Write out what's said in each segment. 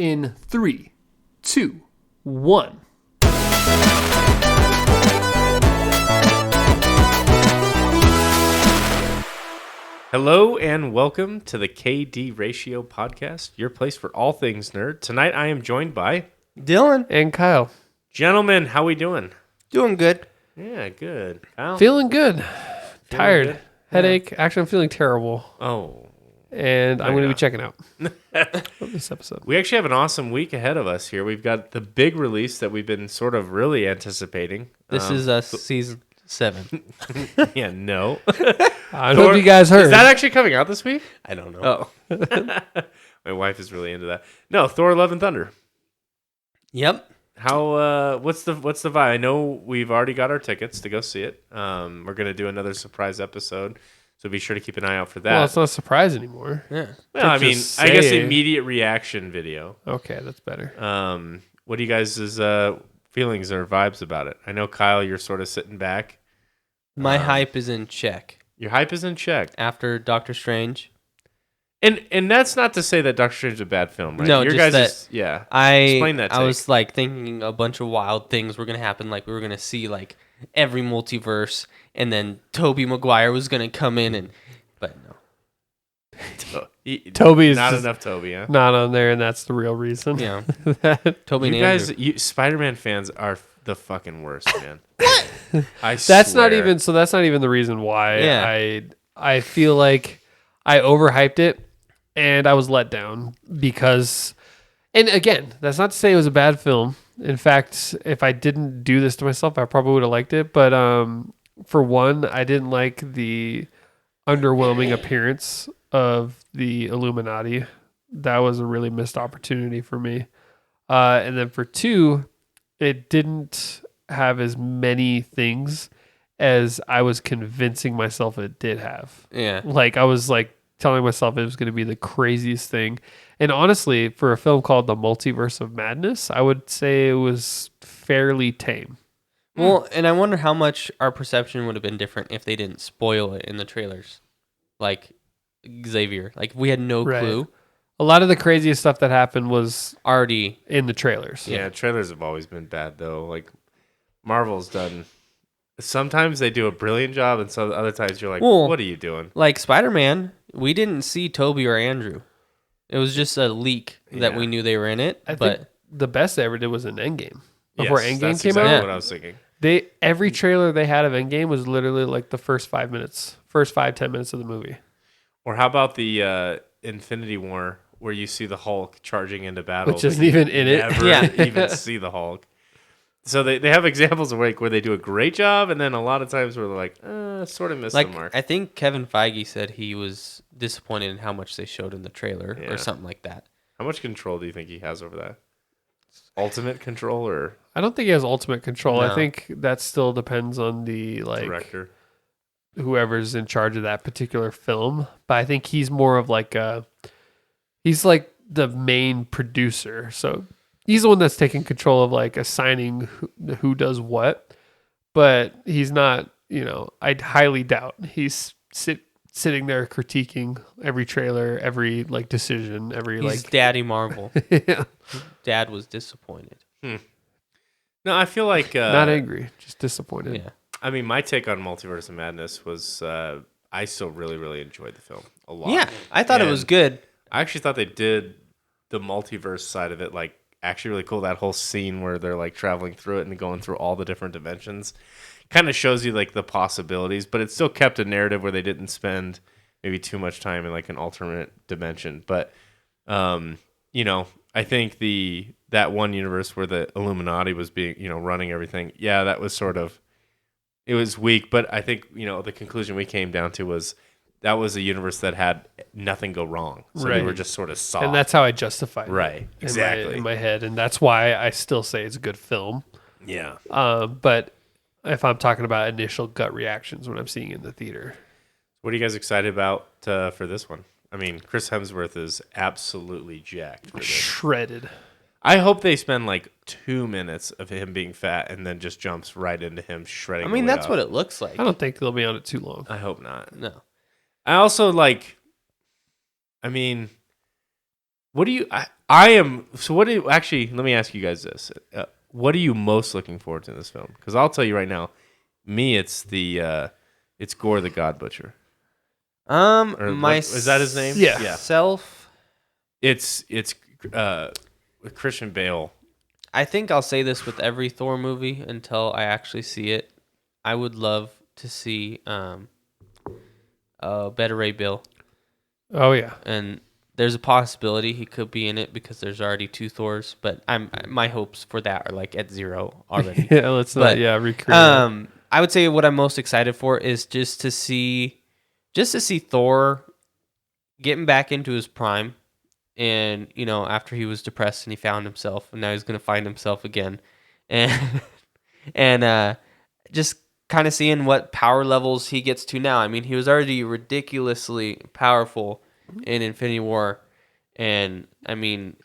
in 3, 2, 1. Hello and welcome to the KD Ratio podcast, your place for all things nerd. Tonight I am joined by Dylan And Kyle. Gentlemen. How we doing? doing good. Yeah, good. Kyle? Feeling good. Tired. good? Headache. Actually, I'm feeling terrible. Oh, And I'm going to yeah. be checking out of this episode. we actually have an awesome week ahead of us here. We've got the big release that we've been sort of really anticipating. This is season 7. Yeah, no. I hope you guys heard. Is that actually coming out this week? I don't know. Oh. My wife is really into that. No, Thor: Love and Thunder. Yep. How what's the vibe? I know we've already got our tickets to go see it. We're gonna do another surprise episode, so be sure to keep an eye out for that. Well, it's not a surprise anymore. Yeah. Well, I mean, Just I guess say- immediate reaction video. Okay, that's better. What do you guys' feelings or vibes about it? I know, Kyle, you're sort of sitting back. My hype is in check Your hype is in check, after Doctor Strange. and that's not to say that Doctor Strange is a bad film, right? No, your just guys' that yeah. Explain that. I was like thinking a bunch of wild things were gonna happen. Like we were gonna see like every multiverse, and then Tobey Maguire was gonna come in, but no. Toby's not just- enough. Toby, huh? Not on there, and that's the real reason. Yeah, That- Tobey You and guys, Andrew. Spider-Man fans are the fucking worst, man. I that's not swear. even. So that's not even the reason why. Yeah. I feel like I overhyped it, and I was let down because. And again, that's not to say it was a bad film. In fact, if I didn't do this to myself, I probably would have liked it. But for one, I didn't like the underwhelming appearance of the Illuminati. That was a really missed opportunity for me. And then for two, it didn't have as many things as I was convincing myself it did have. Yeah, Like I was like telling myself it was going to be the craziest thing. And honestly, for a film called The Multiverse of Madness, I would say it was fairly tame. well, and I wonder how much our perception would have been different if they didn't spoil it in the trailers, like Xavier. Like we had no Right. clue A lot of the craziest stuff that happened was already. in the trailers. Yeah, trailers have always been bad though. Like Marvel's done. Sometimes they do a brilliant job, and some other times you're like, Well, "What are you doing?" Like Spider-Man, we didn't see Toby or Andrew. It was just a leak that Yeah. we knew they were in it. I but think the best they ever did was in Endgame. Before Yes, Endgame that's came exactly out, what I was thinking. every trailer they had of Endgame was literally like the first 5 minutes, first 5-10 minutes of the movie. Or how about the Infinity War, where you see the Hulk charging into battle, Which isn't but you even in it. never Yeah. even see the Hulk. So they have examples of like where they do a great job, and then a lot of times where they're like, sort of missed like the mark. I think Kevin Feige said he was disappointed in how much they showed in the trailer Yeah. or something like that. How much control do you think he has over that? Ultimate control or I don't think he has ultimate control. I No. think that still depends on the like director? whoever's in charge of that particular film. But I think he's more of like he's like the main producer. So he's the one that's taking control of like assigning who does what. But he's not, I'd highly doubt he's sitting there critiquing every trailer, every like decision, every He's like Daddy Marvel. yeah. Dad was disappointed. No, I feel like Not angry, just disappointed. Yeah. I mean, my take on Multiverse of Madness was I still really, really enjoyed the film a lot. Yeah, I thought it was And good. I actually thought they did the multiverse side of it like actually really cool. That whole scene where they're like traveling through it and going through all the different dimensions kind of shows you like the possibilities, but it still kept a narrative where they didn't spend maybe too much time in like an alternate dimension. But I think that one universe where the Illuminati was being, running everything. Yeah, that was it was weak, but I think, the conclusion we came down to was that was a universe that had nothing go wrong. So they Right. were just sort of soft. And that's how I justified it Right, exactly. in my head. And that's why I still say it's a good film. Yeah. But if I'm talking about initial gut reactions when I'm seeing it in the theater. What are you guys excited about for this one? I mean, Chris Hemsworth is absolutely jacked for this. Shredded. I hope they spend like 2 minutes of him being fat and then just jumps right into him shredding. I mean, that's what it looks like. I don't think they'll be on it too long. I hope not. No. I also what do you... I am. So what do you actually? Let me ask you guys this: what are you most looking forward to in this film? Because I'll tell you right now, me, it's it's Gore the God Butcher. Is that his name? Yeah. Self. It's Christian Bale. I think I'll say this with every Thor movie until I actually see it. I would love to see Beta Ray Bill, Oh yeah. and there's a possibility he could be in it because there's already 2 Thors. But my hopes for that are like at 0 already. Yeah, let's not. But, Yeah, recreate. I would say what I'm most excited for is just to see Thor getting back into his prime, and after he was depressed and he found himself, and now he's gonna find himself again, and and just kind of seeing what power levels he gets to now. I mean, he was already ridiculously powerful in Infinity War, and I mean,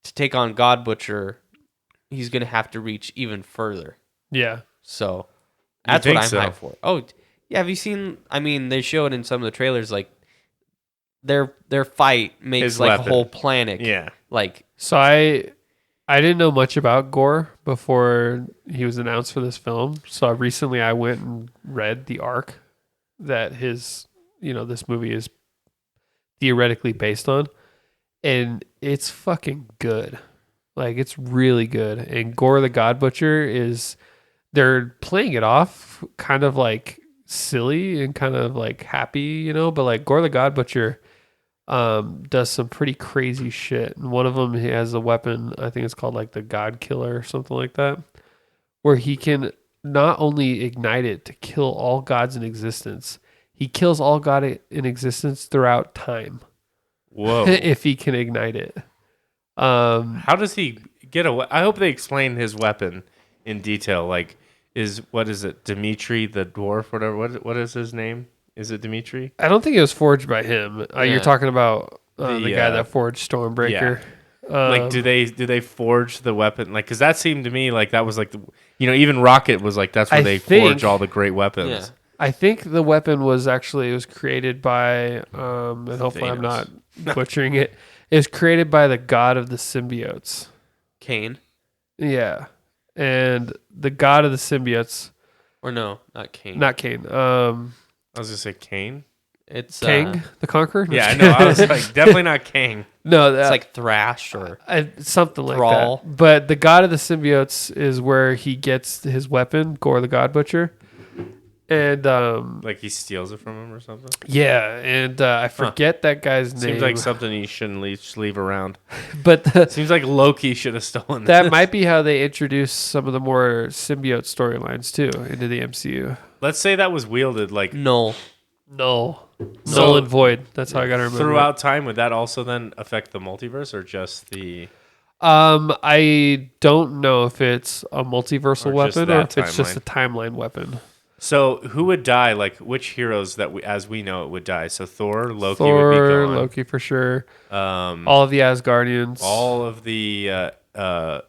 to take on God Butcher, he's gonna have to reach even further. Yeah. So that's what I'm so? hyped for. Oh, yeah. Have you seen? I mean, they showed in some of the trailers like their fight makes His like weapon. a whole planet. Yeah. Like So I didn't know much about Gore before he was announced for this film. So recently I went and read the arc that his this movie is theoretically based on, and it's fucking good. Like, it's really good. And Gore the God Butcher they're playing it off kind of like silly and kind of like happy, but like Gore the God Butcher does some pretty crazy shit. And one of them, he has a weapon, I think it's called like the God Killer or something like that, where he can not only ignite it to kill all gods in existence, he kills all god in existence throughout time. Whoa. If he can ignite it. How does he get away? I hope they explain his weapon in detail. Like, what is it? Dimitri the dwarf, whatever. What is his name? Is it Dimitri? I don't think it was forged by him. You're Yeah. talking about the guy The, that forged Stormbreaker. Like, do they forge the weapon? Like, because that seemed to me like that was like even Rocket was like that's where I they think- forge all the great weapons. Yeah. I think the weapon was created by, and hopefully I'm Thanos. not butchering it. It was created by the god of the symbiotes. Kane Yeah. And the god of the symbiotes, or no, not Kane. not Kane, I was gonna say Kane. It's Kang the Conqueror? Yeah, I know. I was like definitely not Kang. No, It's like Thrash or something like Thrall. that. But the god of the symbiotes is where he gets his weapon, Gore the God Butcher. And Like he steals it from him or something. yeah, and I forget that guy's name. Seems like something you shouldn't leave around. But Seems like Loki should have stolen that this. might be how they introduce some of the more symbiote storylines too into the MCU. Let's say that was wielded like Null. Null So- and void. That's how I got to remember. throughout time. Would that also then affect the multiverse or just the? I don't know if it's a multiversal Or just weapon or that if it's just a timeline weapon. So who would die? Like which heroes that as we know it would die? So Thor, Loki would be Thor, gone. Loki for sure. Um, All of the Asgardians. all of the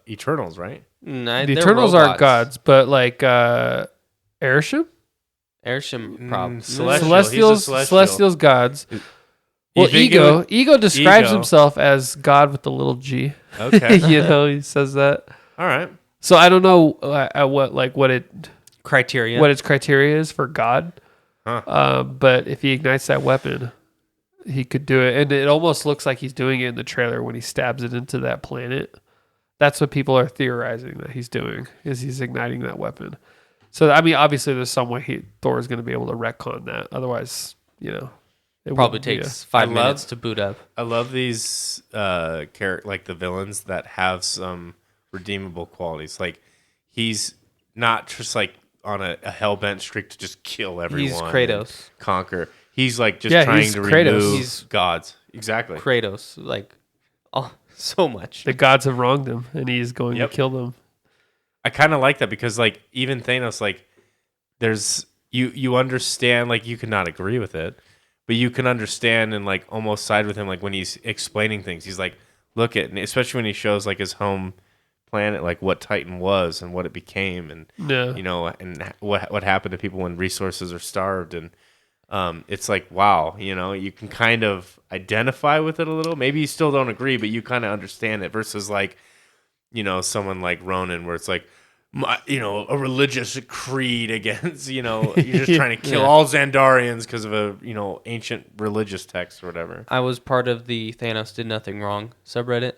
Eternals, right? Nah, the they're Eternals aren't robots. gods, but like Airship? Airship, probably. Celestial. He's a Celestials gods. You Well, think it Ego. would- Ego describes Ego. himself as God with the little G. Okay. He says that. All right. So I don't know what Criteria. its criteria is for God. Huh. But if he ignites that weapon, he could do it, and it almost looks like he's doing it in the trailer when he stabs it into that planet. That's what people are theorizing that he's doing, is he's igniting that weapon. So I mean, obviously, there's some way Thor is going to be able to retcon that. Otherwise, it Probably wouldn't be takes 5 I minutes love- to boot up. I love these like the villains that have some redeemable qualities. Like he's not just like on a hellbent streak to just kill everyone. He's and Kratos. conquer. He's like just Yeah, trying he's to Kratos. remove He's- gods. Exactly. Kratos, like, oh, so much. The gods have wronged him, and he's going Yep. to kill them. I kind of like that because like even Thanos, like there's you understand, like you cannot agree with it, but you can understand and like almost side with him, like when he's explaining things. He's like, look at, and especially when he shows like his home planet, like what Titan was and what it became, and Yeah. and what happened to people when resources are starved, and it's like, wow, you can kind of identify with it a little. Maybe you still don't agree, but you kind of understand it versus like, someone like Ronan where it's like, a religious creed against, you're just trying to kill all Xandarians because of a, ancient religious text or whatever. I was part of the Thanos did nothing wrong subreddit.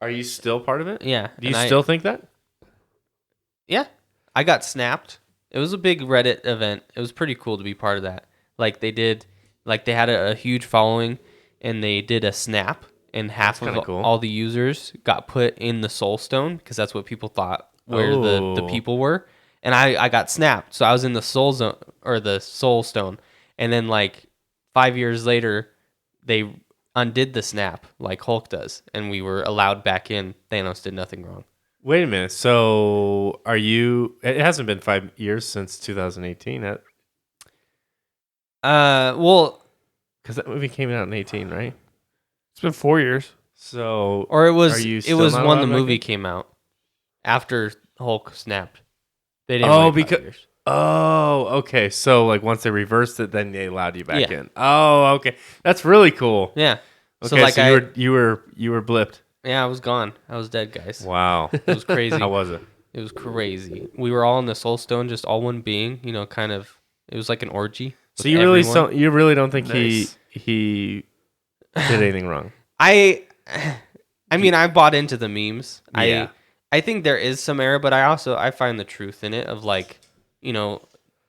Are you still part of it? Yeah. Do you still think that? Yeah. I got snapped. It was a big Reddit event. It was pretty cool to be part of that. Like they had a huge following and they did a snap and half of cool. all the users got put in the Soul Stone because that's what people thought where the people were. And I got snapped. So I was in the Soul Zone or the Soul Stone. And then like 5 years later, they undid the snap like Hulk does. And we were allowed back in. Thanos did nothing wrong. Wait a minute. So it hasn't been 5 years since 2018. Well, because that movie came out in 18, right? It's been 4 years. So, or it was not when the allowed movie back came out after Hulk snapped. They didn't wait 5 years. Okay. So like once they reversed it, then they allowed you back Yeah. in. Oh, okay. That's really cool. Yeah. Okay, so like you were blipped. Yeah, I was gone. I was dead, guys. Wow. It was crazy. How was it? It was crazy. We were all in the Soul Stone, just all one being. Kind of. It was like an orgy. So you really don't think he did anything wrong? I mean, I bought into the memes. Yeah. I think there is some error, but I find the truth in it of like, the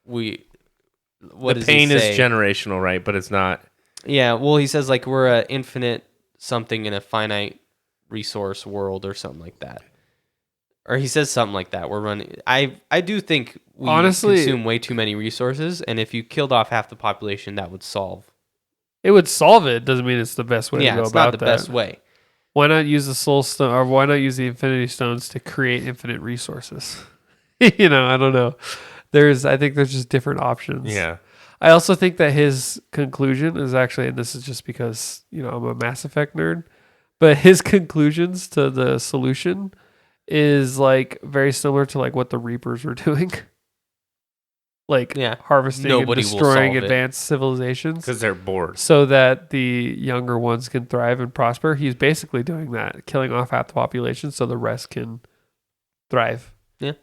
pain is generational, right? But it's not. Yeah, well, he says like we're an infinite something in a finite resource world or something like that. Or he says something like that. We're running. I do think we consume way too many resources, and if you killed off half the population, that would solve. It would solve it. Doesn't mean it's the best way to go about that. Yeah, it's not the best way. Why not use the Soul Stone, or why not use the Infinity Stones to create infinite resources? I don't know. I think there's just different options. Yeah. I also think that his conclusion is actually, and this is just because, I'm a Mass Effect nerd, but his conclusions to the solution is like very similar to like what the Reapers were doing. Like harvesting and destroying advanced civilizations. Because they're bored. So that the younger ones can thrive and prosper. He's basically doing that, killing off half the population so the rest can thrive. Yeah.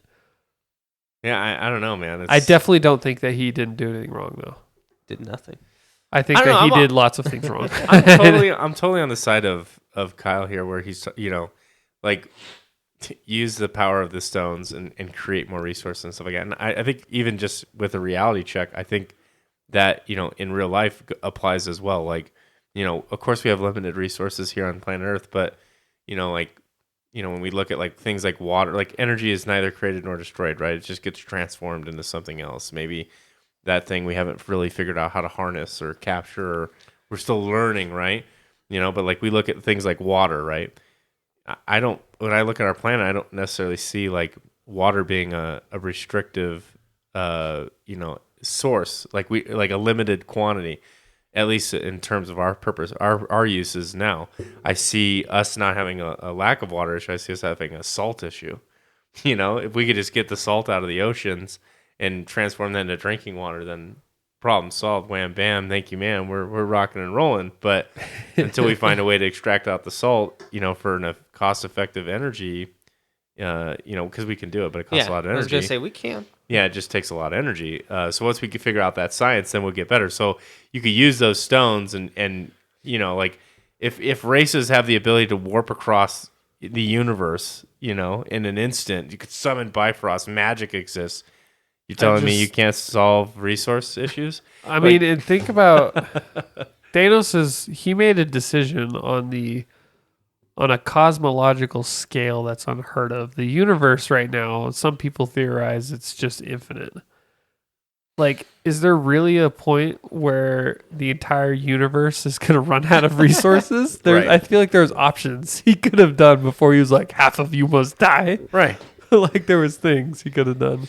Yeah, I don't know, man. I definitely don't think that he didn't do anything wrong, though. Did nothing. I think that he did lots of things wrong. I'm totally on the side of Kyle here, where he's use the power of the stones and create more resources and stuff like that. And I think even just with a reality check, I think that in real life applies as well. Like of course we have limited resources here on planet Earth, but when we look at like things like water, like energy is neither created nor destroyed, right? It just gets transformed into something else. Maybe that thing we haven't really figured out how to harness or capture, or we're still learning, right? But like we look at things like water, right? When I look at our planet, I don't necessarily see like water being a restrictive, source, like a limited quantity, at least in terms of our purpose, our uses now. I see us not having a lack of water issue. I see us having a salt issue. If we could just get the salt out of the oceans and transform that into drinking water, then problem solved. Wham, bam, thank you, man. We're rocking and rolling. But until we find a way to extract out the salt, for a cost-effective energy, because we can do it, but it costs a lot of energy. I was gonna say we can. Yeah, it just takes a lot of energy. So once we can figure out that science, then we'll get better. So you could use those stones and like if races have the ability to warp across the universe, in an instant, you could summon Bifrost. Magic exists. You're telling me you can't solve resource issues? I mean, and think about Thanos he made a decision on a cosmological scale that's unheard of. The universe right now, some people theorize it's just infinite. Like, is there really a point where the entire universe is going to run out of resources? Right. I feel like there's options he could have done before he was like, half of you must die. Right. Like, there was things he could have done.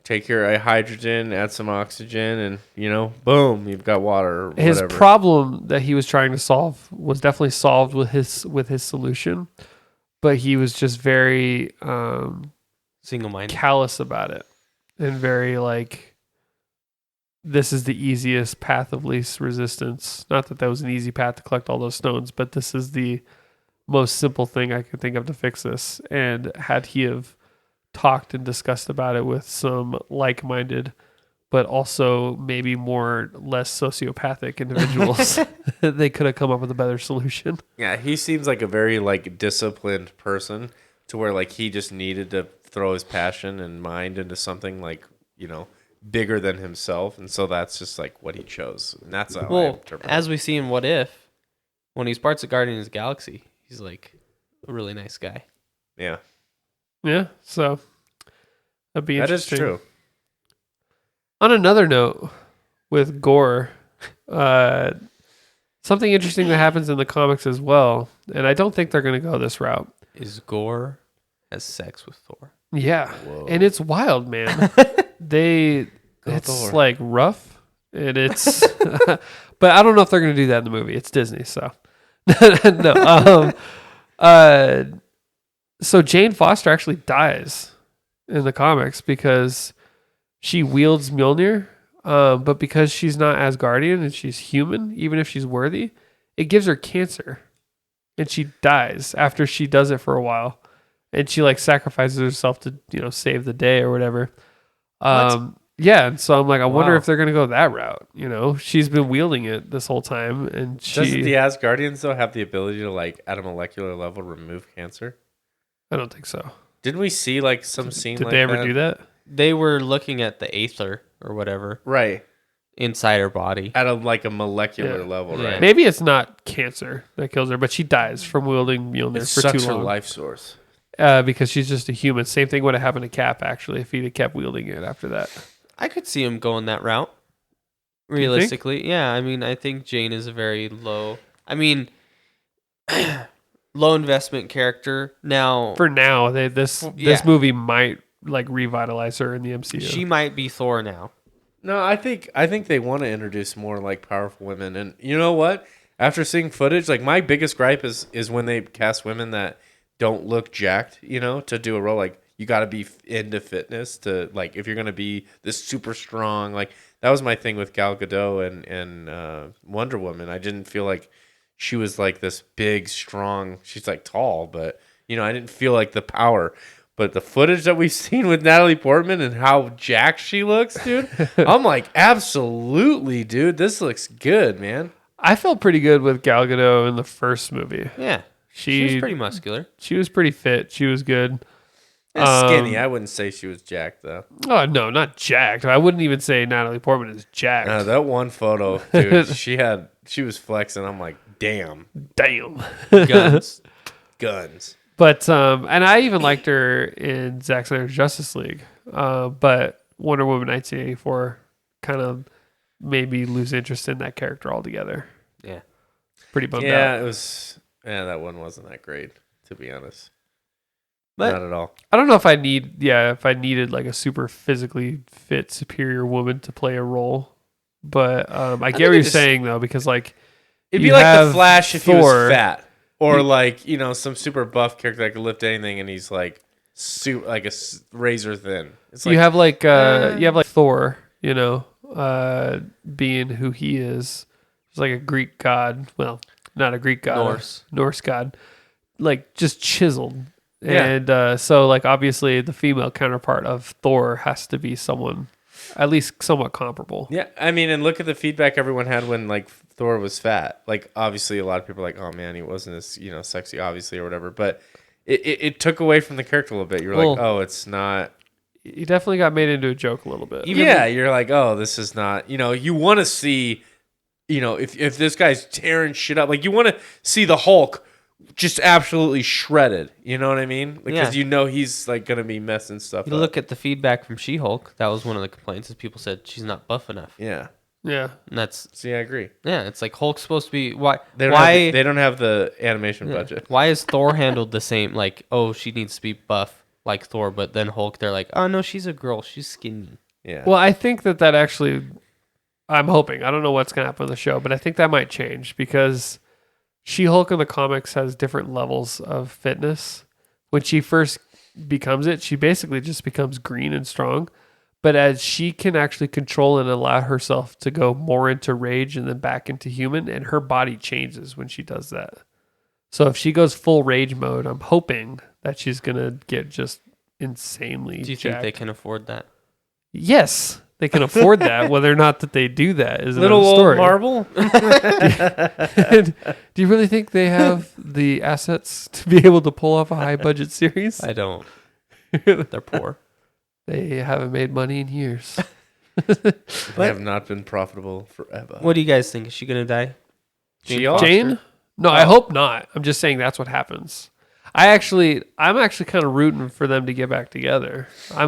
Take your hydrogen, add some oxygen, and boom, you've got water. Or his whatever. problem that he was trying to solve was definitely solved with his solution, but he was just very single-minded, callous about it, and very like this is the easiest path of least resistance. Not that was an easy path to collect all those stones, but this is the most simple thing I could think of to fix this. And had he have talked and discussed about it with some like-minded, but also maybe less sociopathic individuals, they could have come up with a better solution. Yeah, he seems like a very like disciplined person to where like he just needed to throw his passion and mind into something like, bigger than himself, and so that's just like what he chose. And that's how I interpret as we see in What If, when he's parts of Guardians of the Galaxy, he's like a really nice guy. Yeah. Yeah, so that'd be interesting. That is true. On another note, with gore, something interesting that happens in the comics as well, and I don't think they're going to go this route. Is Gore has sex with Thor? Yeah, Whoa. and it's wild, man. It's Thor. like rough, and it's, but I don't know if they're going to do that in the movie. It's Disney, so no. So Jane Foster actually dies in the comics because she wields Mjolnir, but because she's not Asgardian and she's human, even if she's worthy, it gives her cancer, and she dies after she does it for a while, and she like sacrifices herself to save the day or whatever. Yeah, and so I'm like, I wonder if they're gonna go that route. She's been wielding it this whole time, and Doesn't the Asgardians though have the ability to like at a molecular level remove cancer? I don't think so. Didn't we see like some scene? Did like they ever that? do that? They were looking at the aether or whatever Right. inside her body. At a molecular level, Yeah. right? Maybe it's not cancer that kills her, but she dies from wielding Mjolnir It for too sucks her long. life source. Because she's just a human. Same thing would have happened to Cap, actually, if he'd have kept wielding it after that. I could see him going that route. Realistically, yeah. I mean, I think Jane is a very low. I mean, low investment character. Now, For now, this movie might like revitalize her in the MCU. she might be Thor now. No, I think they want to introduce more like powerful women, and you know what? After seeing footage, like my biggest gripe is when they cast women that don't look jacked, to do a role. Like you got to be into fitness to like if you're gonna be this super strong. Like that was my thing with Gal Gadot and Wonder Woman. I didn't feel like she was like this big, strong. She's like tall, but I didn't feel like the power. But the footage that we've seen with Natalie Portman and how jacked she looks, dude, I'm like, absolutely, dude. This looks good, man. I felt pretty good with Gal Gadot in the first movie. Yeah, she was pretty muscular. She was pretty fit. She was good. Skinny. I wouldn't say she was jacked, though. Oh, no, not jacked. I wouldn't even say Natalie Portman is jacked. That one photo, dude, she was flexing. I'm like, damn. Damn. Guns. But, and I even liked her in Zack Snyder's Justice League. But Wonder Woman 1984 kind of made me lose interest in that character altogether. Yeah. Pretty bummed out. Yeah, it was. Yeah, that one wasn't that great, to be honest. But Not at all. I don't know if I needed like a super physically fit superior woman to play a role. But I get what you're saying though, because like It'd you be like have the Flash if he Thor. was fat. Or like, some super buff character that could lift anything and he's like razor thin. It's like you have like Thor, being who he is. He's like a Greek god. Well, not a Greek god. Norse god. Like just chiseled. Yeah. And so like obviously the female counterpart of Thor has to be someone at least somewhat comparable. Yeah, I mean, and look at the feedback everyone had when like Thor was fat. Like obviously a lot of people are like, oh man, he wasn't as sexy, obviously, or whatever. But it took away from the character a little bit. You're like, oh, it's not. He definitely got made into a joke a little bit. You're like, oh, this is not. You want to see, if this guy's tearing shit up, like you want to see the Hulk just absolutely shredded. You know what I mean? Because he's like gonna be messing stuff up. look at the feedback from SheHulk. That was one of the complaints is people said she's not buff enough. Yeah. Yeah. And that's See, I agree. yeah. It's like Hulk's supposed to be why They don't have the animation yeah. budget. Why is Thor handled the same? Like, oh, she needs to be buff like Thor, but then Hulk, they're like, oh no, she's a girl, she's skinny. Yeah. Well, I think that actually, I'm hoping. I don't know what's going to happen on the show, but I think that might change because She-Hulk in the comics has different levels of fitness. When she first becomes it, she basically just becomes green and strong. But as she can actually control and allow herself to go more into rage and then back into human, and her body changes when she does that. So if she goes full rage mode, I'm hoping that she's going to get just insanely Do you jacked. think they can afford that? Yes, they can afford that. Whether or not that they do that is Little another old story. Marvel. Do you really think they have the assets to be able to pull off a high budget series? I don't. They're poor. They haven't made money in years. They have not been profitable forever. What do you guys think? Is she gonna die? She-Hulk? Jane? No, I hope not. I'm just saying that's what happens. I'm actually kind of rooting for them to get back together. I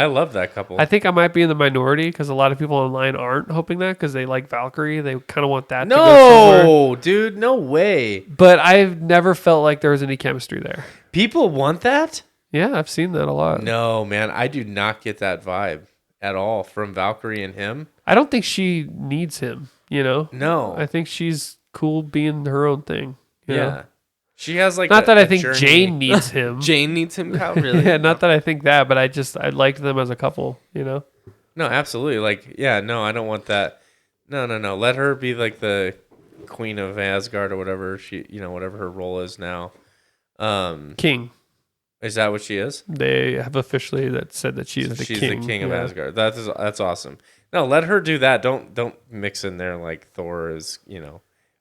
love that couple. I think I might be in the minority because a lot of people online aren't hoping that because they like Valkyrie. They kind of want that to go somewhere. No, dude, no way. But I've never felt like there was any chemistry there. People want that? Yeah, I've seen that a lot. No, man, I do not get that vibe at all from Valkyrie and him. I don't think she needs him, you know? No. I think she's cool being her own thing. You know? She has like Not that I think journey. Jane needs him. Jane needs him, Kyle. Really? Yeah, not that I think that, but I liked them as a couple, you know? No, absolutely. Like, yeah, no, I don't want that. No. Let her be like the queen of Asgard or whatever whatever her role is now. King. Is that what she is? They have officially said that she's the She's king. the king of Asgard. That's awesome. No, let her do that. Don't mix in there like Thor is,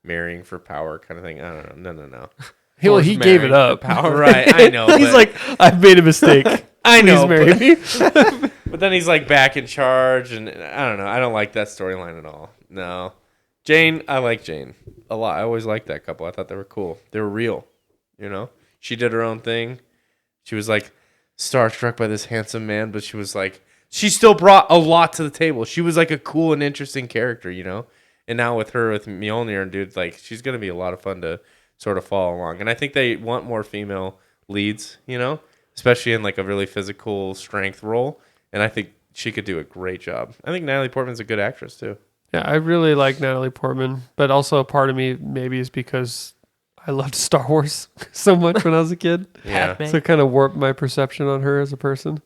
marrying for power kind of thing. I don't know. No. He gave it up. Power, right? I know. He's like, I've made a mistake. I know. Please marry me. But then he's like back in charge, and I don't know. I don't like that storyline at all. No, Jane. I like Jane a lot. I always liked that couple. I thought they were cool. They were real. She did her own thing. She was like starstruck by this handsome man, but she still brought a lot to the table. She was like a cool and interesting character, And now with Mjolnir, dude, like she's gonna be a lot of fun to sort of follow along. And I think they want more female leads, especially in like a really physical strength role. And I think she could do a great job. I think Natalie Portman's a good actress too. Yeah, I really like Natalie Portman, but also a part of me maybe is because I loved Star Wars so much when I was a kid. Yeah. So it kind of warped my perception on her as a person.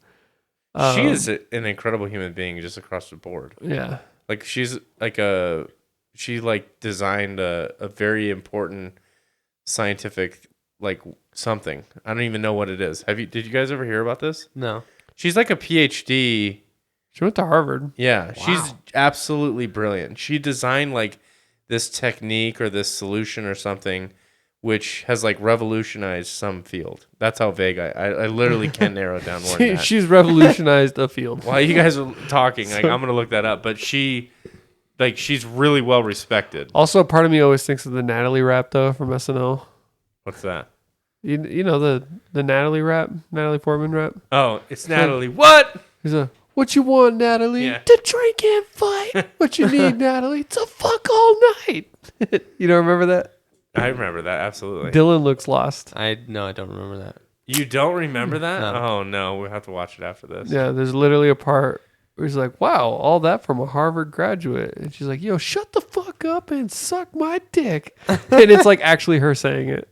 She is an incredible human being just across the board. Yeah. Like she's like she designed a very important scientific something. I don't even know what it is. Did you guys ever hear about this? No. She's like a PhD. She went to Harvard. Yeah, Wow. she's absolutely brilliant. She designed this technique or this solution or something which has revolutionized some field. That's how vague I literally can't narrow it down more than that. She's revolutionized a field. While you guys are talking, I'm gonna look that up. But she's really well respected. Also, a part of me always thinks of the Natalie rap though from SNL. What's that? You know the Natalie rap, Natalie Portman rap. Oh, it's Natalie. What? He's a what you want, Natalie? Yeah. To drink and fight. What you need, Natalie? To fuck all night. You don't remember that? I remember that absolutely. Dylan looks lost. I don't remember that. You don't remember that? No. Oh no, we'll have to watch it after this. Yeah, there's literally a part where he's like, "Wow, all that from a Harvard graduate," and she's like, "Yo, shut the fuck up and suck my dick," and it's like actually her saying it.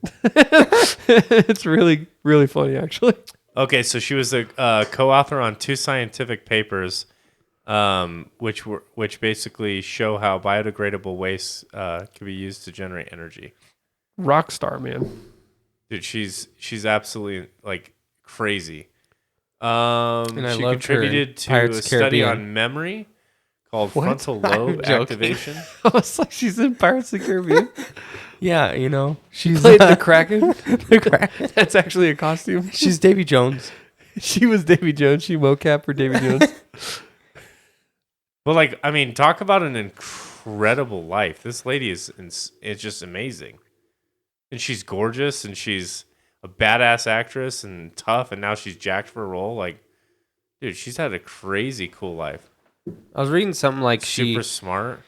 It's really, really funny, actually. Okay, so she was a co-author on 2 scientific papers, which basically show how biodegradable waste can be used to generate energy. Rock star, man. Dude, she's absolutely crazy. And I She loved her in contributed to Pirates a of the study Caribbean. on memory called What? frontal I'm lobe joking. activation. I was like, she's in Pirates of the Caribbean. Yeah, she's Played the Kraken. the Kraken. That's actually a costume. She's Davy Jones. She was Davy Jones. She mocap for Davy Jones. But talk about an incredible life. This lady is just amazing. And she's gorgeous, and she's a badass actress and tough, and now she's jacked for a role. Dude, she's had a crazy cool life. I was reading something like Super smart.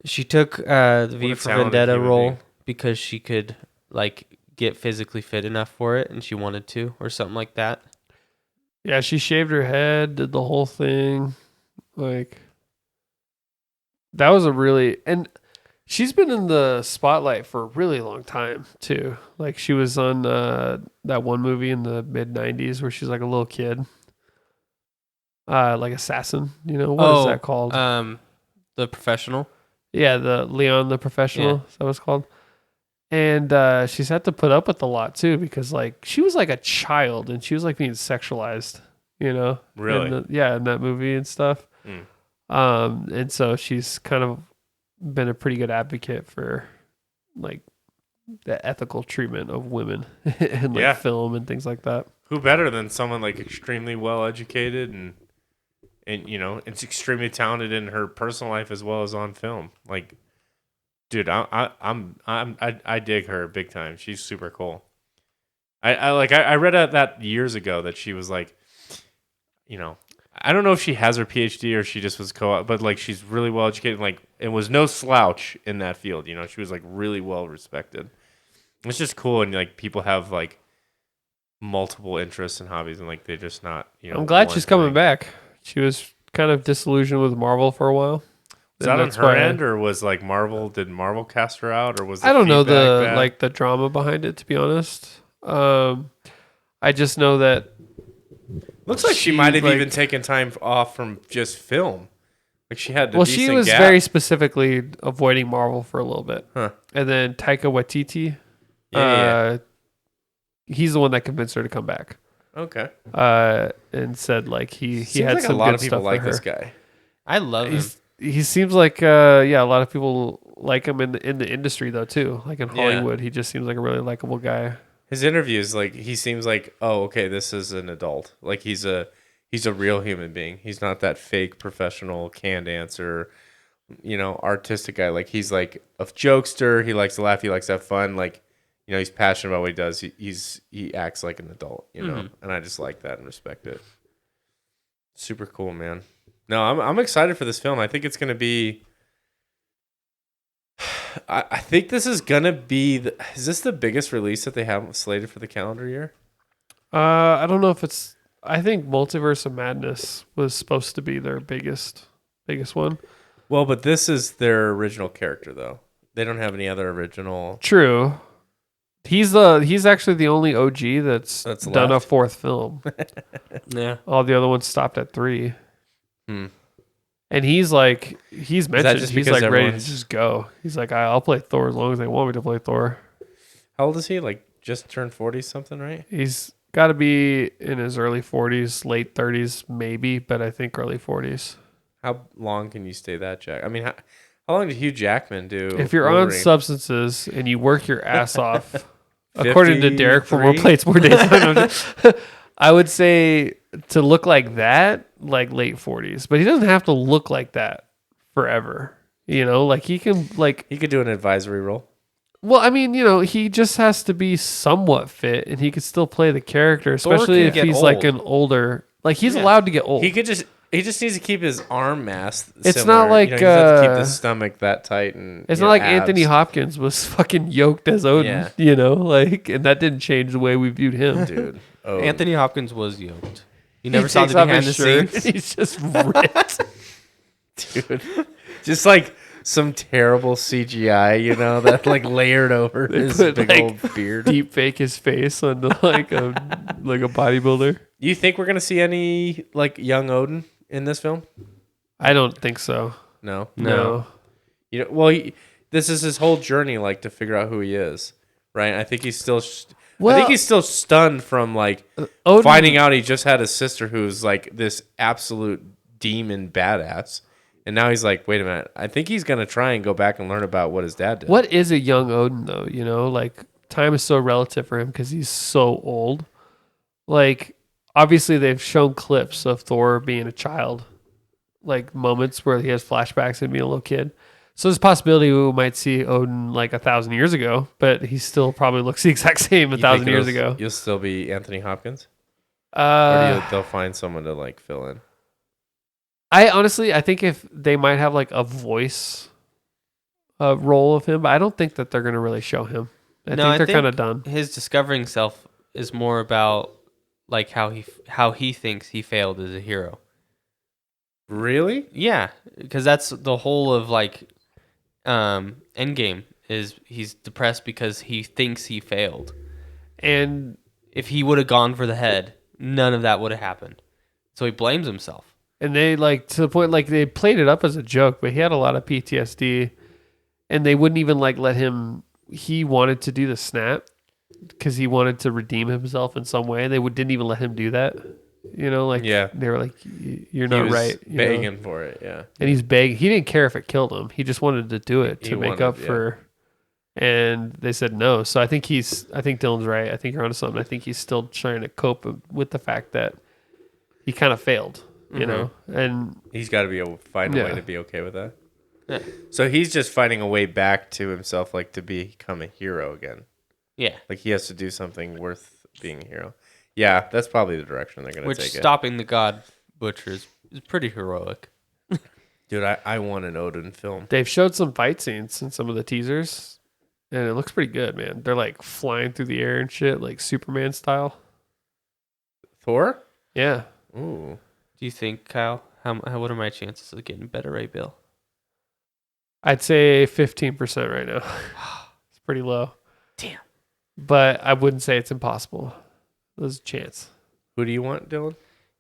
she took the V a for talented Vendetta human role being. because she could get physically fit enough for it, and she wanted to, or something like that. Yeah, she shaved her head, did the whole thing. That was and she's been in the spotlight for a really long time too. She was on that one movie in the mid-90s where she's like a little kid. like assassin. What is that called? The Professional. Yeah, the Leon the Professional. Yeah. Is that what it's called? And she's had to put up with a lot too, because like she was like a child and she was like being sexualized, Really? in that movie and stuff. And so she's kind of been a pretty good advocate for like the ethical treatment of women in like film and things like that. Who better than someone like extremely well educated and it's extremely talented in her personal life as well as on film. Like, dude, I dig her big time. She's super cool. I read that years ago that she was like, I don't know if she has her PhD or she just was but like she's really well educated. Like, it was no slouch in that field. She was like really well respected. It's just cool, and like people have like multiple interests and hobbies, and like they're just not. I'm glad she's coming back. She was kind of disillusioned with Marvel for a while. Is that on her end, or was like Marvel? Did Marvel cast her out, or was I don't know the drama behind it, to be honest. I just know that looks like she might have even taken time off from just film. Like she had. She was very specifically avoiding Marvel for a little bit, and then Taika Waititi. He's the one that convinced her to come back. Okay. And said like he Seems had like some a lot good of people stuff like for her. this guy. I love him. He seems like a lot of people like him in the industry though too. Like in Hollywood, he just seems like a really likable guy. His interviews, like he seems like, oh, okay, this is an adult. Like he's a real human being. He's not that fake professional canned answer, artistic guy. Like he's like a jokester. He likes to laugh. He likes to have fun. Like, he's passionate about what he does. He acts like an adult, and I just like that and respect it. Super cool, man. No, I'm excited for this film. I think it's gonna be. I think this is gonna be. Is this the biggest release that they have slated for the calendar year? I don't know if it's. I think Multiverse of Madness was supposed to be their biggest one. Well, but this is their original character, though. They don't have any other original. True. He's actually the only OG that's done left. a fourth film. Yeah. All the other ones stopped at 3. And he's mentioned he's like ready to just go. He's like, I'll play Thor as long as they want me to play Thor. How old is he? Like just turned 40 something, right? He's got to be in his early 40s, late 30s maybe, but I think early 40s. How long can you stay that Jack? I mean, how long did Hugh Jackman do? If you're on substances and you work your ass off, according to Derek from More Plates, More Days, I would say to look like that, like late 40s. But he doesn't have to look like that forever. Like he can he could do an advisory role. Well, I mean, he just has to be somewhat fit, and he could still play the character, especially if he's like an older. Like he's allowed to get old. He just needs to keep his arm mass. It's similar. not like he doesn't have to keep the stomach that tight, and it's not like abs. Anthony Hopkins was fucking yoked as Odin. And that didn't change the way we viewed him, dude. Oh. Anthony Hopkins was yoked. You never saw the behind the scenes. He's just ripped, dude. Just like some terrible CGI, that like layered over his big old beard. Deep fake his face on like a bodybuilder. You think we're gonna see any like young Odin in this film? I don't think so. No. This is his whole journey, like to figure out who he is, right? I think he's still. I think he's still stunned from like Odin, finding out he just had a sister who's like this absolute demon badass. And now he's like, wait a minute. I think he's going to try and go back and learn about what his dad did. What is a young Odin, though? Like, time is so relative for him because he's so old. Like, obviously, they've shown clips of Thor being a child. Like, moments where he has flashbacks and being a little kid. So there's a possibility we might see Odin, like, 1,000 years ago. But he still probably looks the exact same 1,000 years ago. You'll still be Anthony Hopkins? Or they'll find someone to, like, fill in? I think if they might have like a voice role of him, but I don't think that they're going to really show him. I think they're kind of done. His discovering self is more about like how he thinks he failed as a hero. Really? Yeah, because that's the whole of like Endgame is he's depressed because he thinks he failed. And if he would have gone for the head, none of that would have happened. So he blames himself. And they like to the point like they played it up as a joke, but he had a lot of PTSD, and they wouldn't even like let him. He wanted to do the snap because he wanted to redeem himself in some way. They didn't even let him do that. You know, like they were like, "You're He not was right." begging for it, yeah. And he's begging. He didn't care if it killed him. He just wanted to do it to make up for. And they said no. So I think Dylan's right. I think you're onto something. I think he's still trying to cope with the fact that he kind of failed. You know, and he's got to be able to find a way to be okay with that. Yeah. So he's just finding a way back to himself, like to become a hero again. Yeah. Like he has to do something worth being a hero. Yeah, that's probably the direction they're going to take it. Which stopping the God Butcher is pretty heroic. Dude, I want an Odin film. they've showed some fight scenes in some of the teasers, and it looks pretty good, man. They're like flying through the air and shit, like Superman style. Thor? Yeah. Ooh. Do you think, Kyle, what are my chances of getting a better Ray Bill? I'd say 15% right now. It's pretty low. Damn. But I wouldn't say it's impossible. There's a chance. Who do you want, Dylan?